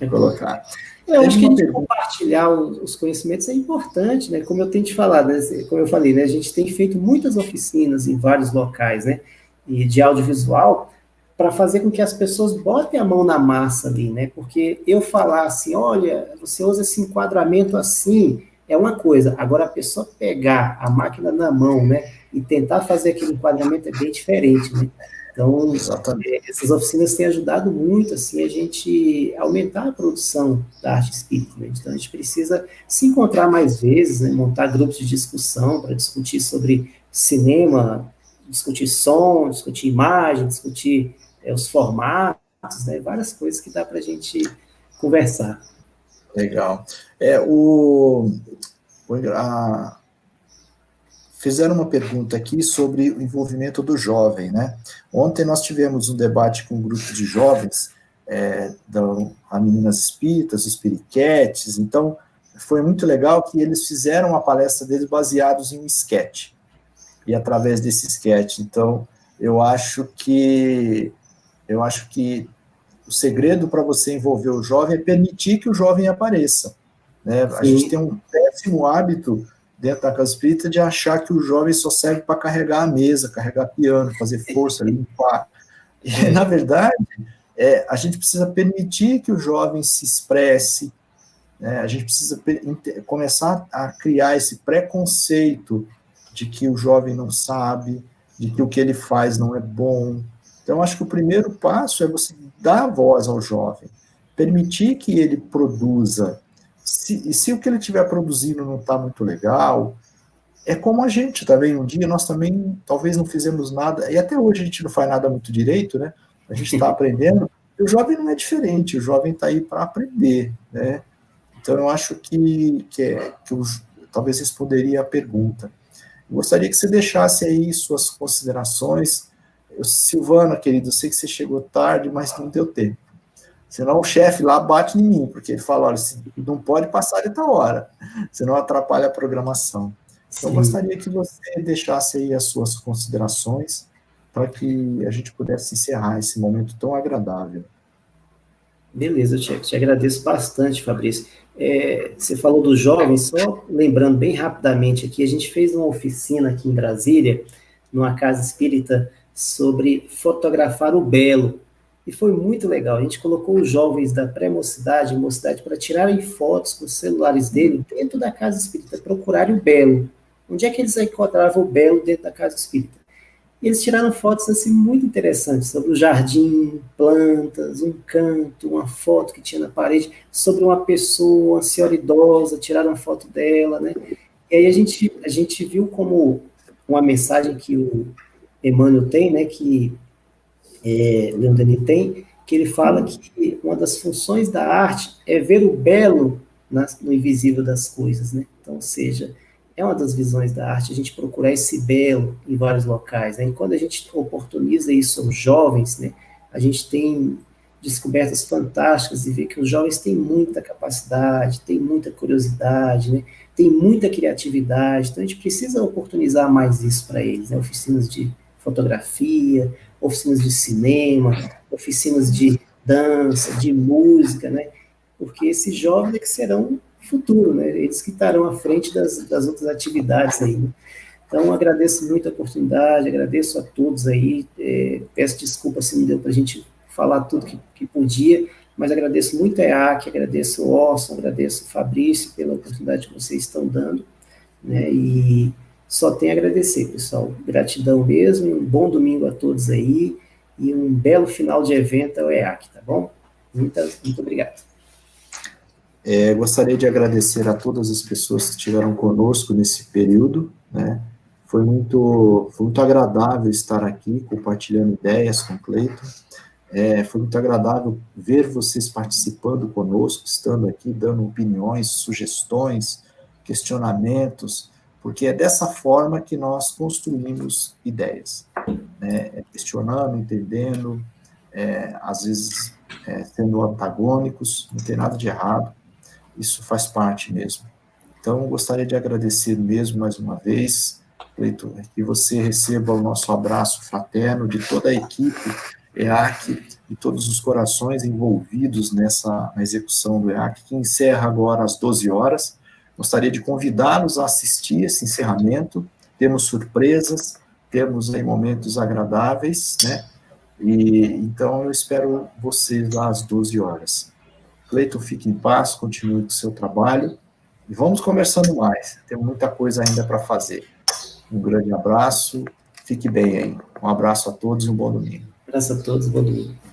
B: colocar.
C: Eu acho que a gente compartilhar os conhecimentos é importante, né? Como eu tenho te falado, né? Como eu falei, né? A gente tem feito muitas oficinas em vários locais, né? E de audiovisual, para fazer com que as pessoas botem a mão na massa ali, né? Porque eu falar assim, olha, você usa esse enquadramento assim, é uma coisa. Agora, a pessoa pegar a máquina na mão, né, e tentar fazer aquele enquadramento é bem diferente, né? Então, essas oficinas têm ajudado muito, assim, a gente aumentar a produção da arte espírita, né? Então, a gente precisa se encontrar mais vezes, né, montar grupos de discussão para discutir sobre cinema, discutir som, discutir imagem, discutir os formatos, né, várias coisas que dá para a gente conversar.
B: Legal. Fizeram uma pergunta aqui sobre o envolvimento do jovem, né? Ontem nós tivemos um debate com um grupo de jovens, a Meninas Espíritas, os Periquetes, então foi muito legal que eles fizeram a palestra deles baseados em um esquete. e através desse sketch. Então, eu acho que o segredo para você envolver o jovem é permitir que o jovem apareça, né? A gente tem um péssimo hábito dentro da casa espírita de achar que o jovem só serve para carregar a mesa, carregar piano, fazer força, limpar. E, na verdade, a gente precisa permitir que o jovem se expresse, né? A gente precisa começar a criar esse preconceito de que o jovem não sabe, de que o que ele faz não é bom. Então, acho que o primeiro passo é você dar voz ao jovem, permitir que ele produza. E se o que ele estiver produzindo não está muito legal, é como a gente também. Um dia nós também talvez não fizemos nada, e até hoje a gente não faz nada muito direito, né? A gente está aprendendo. E o jovem não é diferente, o jovem está aí para aprender, né? Então, eu acho que talvez responderia a pergunta. Eu gostaria que você deixasse aí suas considerações. Silvana, querido, eu sei que você chegou tarde, mas não deu tempo. Senão o chefe lá bate em mim, porque ele fala, olha, não pode passar de tal hora, senão atrapalha a programação. Então, eu gostaria que você deixasse aí as suas considerações para que a gente pudesse encerrar esse momento tão agradável.
C: Beleza, eu te agradeço bastante, Fabrício. Você falou dos jovens, só lembrando bem rapidamente aqui, a gente fez uma oficina aqui em Brasília, numa casa espírita, sobre fotografar o belo, e foi muito legal. A gente colocou os jovens da pré-mocidade e mocidade para tirarem fotos com os celulares dele dentro da casa espírita, procurarem o belo. Onde é que eles encontravam o belo dentro da casa espírita? E eles tiraram fotos assim muito interessantes sobre o jardim, plantas, um canto, uma foto que tinha na parede, sobre uma pessoa, uma senhora idosa, tiraram a foto dela, né? E aí a gente viu como uma mensagem que o Emmanuel tem, né, que Leon Denis tem, que ele fala que uma das funções da arte é ver o belo no invisível das coisas, né? Então, ou seja, é uma das visões da arte, a gente procurar esse belo em vários locais, né? E quando a gente oportuniza isso aos jovens, né, a gente tem descobertas fantásticas e vê que os jovens têm muita capacidade, têm muita curiosidade, né, têm muita criatividade, então a gente precisa oportunizar mais isso para eles, né? Oficinas de fotografia, oficinas de cinema, oficinas de dança, de música, né? Porque esses jovens é que serão futuro, né? Eles que estarão à frente das outras atividades aí, né? Então, agradeço muito a oportunidade, agradeço a todos aí, peço desculpa se não deu para a gente falar tudo que podia, mas agradeço muito a EAC, agradeço o Orson, agradeço o Fabrício pela oportunidade que vocês estão dando, né? E só tenho a agradecer, pessoal. Gratidão mesmo, um bom domingo a todos aí, e um belo final de evento ao EAC, tá bom? Muito obrigado.
B: Gostaria de agradecer a todas as pessoas que estiveram conosco nesse período, né? Foi muito agradável estar aqui, compartilhando ideias com o Cleiton. Foi muito agradável ver vocês participando conosco, estando aqui, dando opiniões, sugestões, questionamentos, porque é dessa forma que nós construímos ideias, né? Questionando, entendendo, às vezes sendo antagônicos, não tem nada de errado, isso faz parte mesmo. Então, gostaria de agradecer mesmo mais uma vez, Cleiton, que você receba o nosso abraço fraterno de toda a equipe EAC, de todos os corações envolvidos na execução do EAC, que encerra agora às 12 horas. Gostaria de convidá-los a assistir esse encerramento. Temos surpresas, temos aí momentos agradáveis, né? E então eu espero vocês lá às 12 horas. Cleiton, fique em paz, continue com o seu trabalho e vamos conversando mais. Tem muita coisa ainda para fazer. Um grande abraço, fique bem aí. Um abraço a todos e um bom domingo.
C: Um abraço a todos, bom domingo.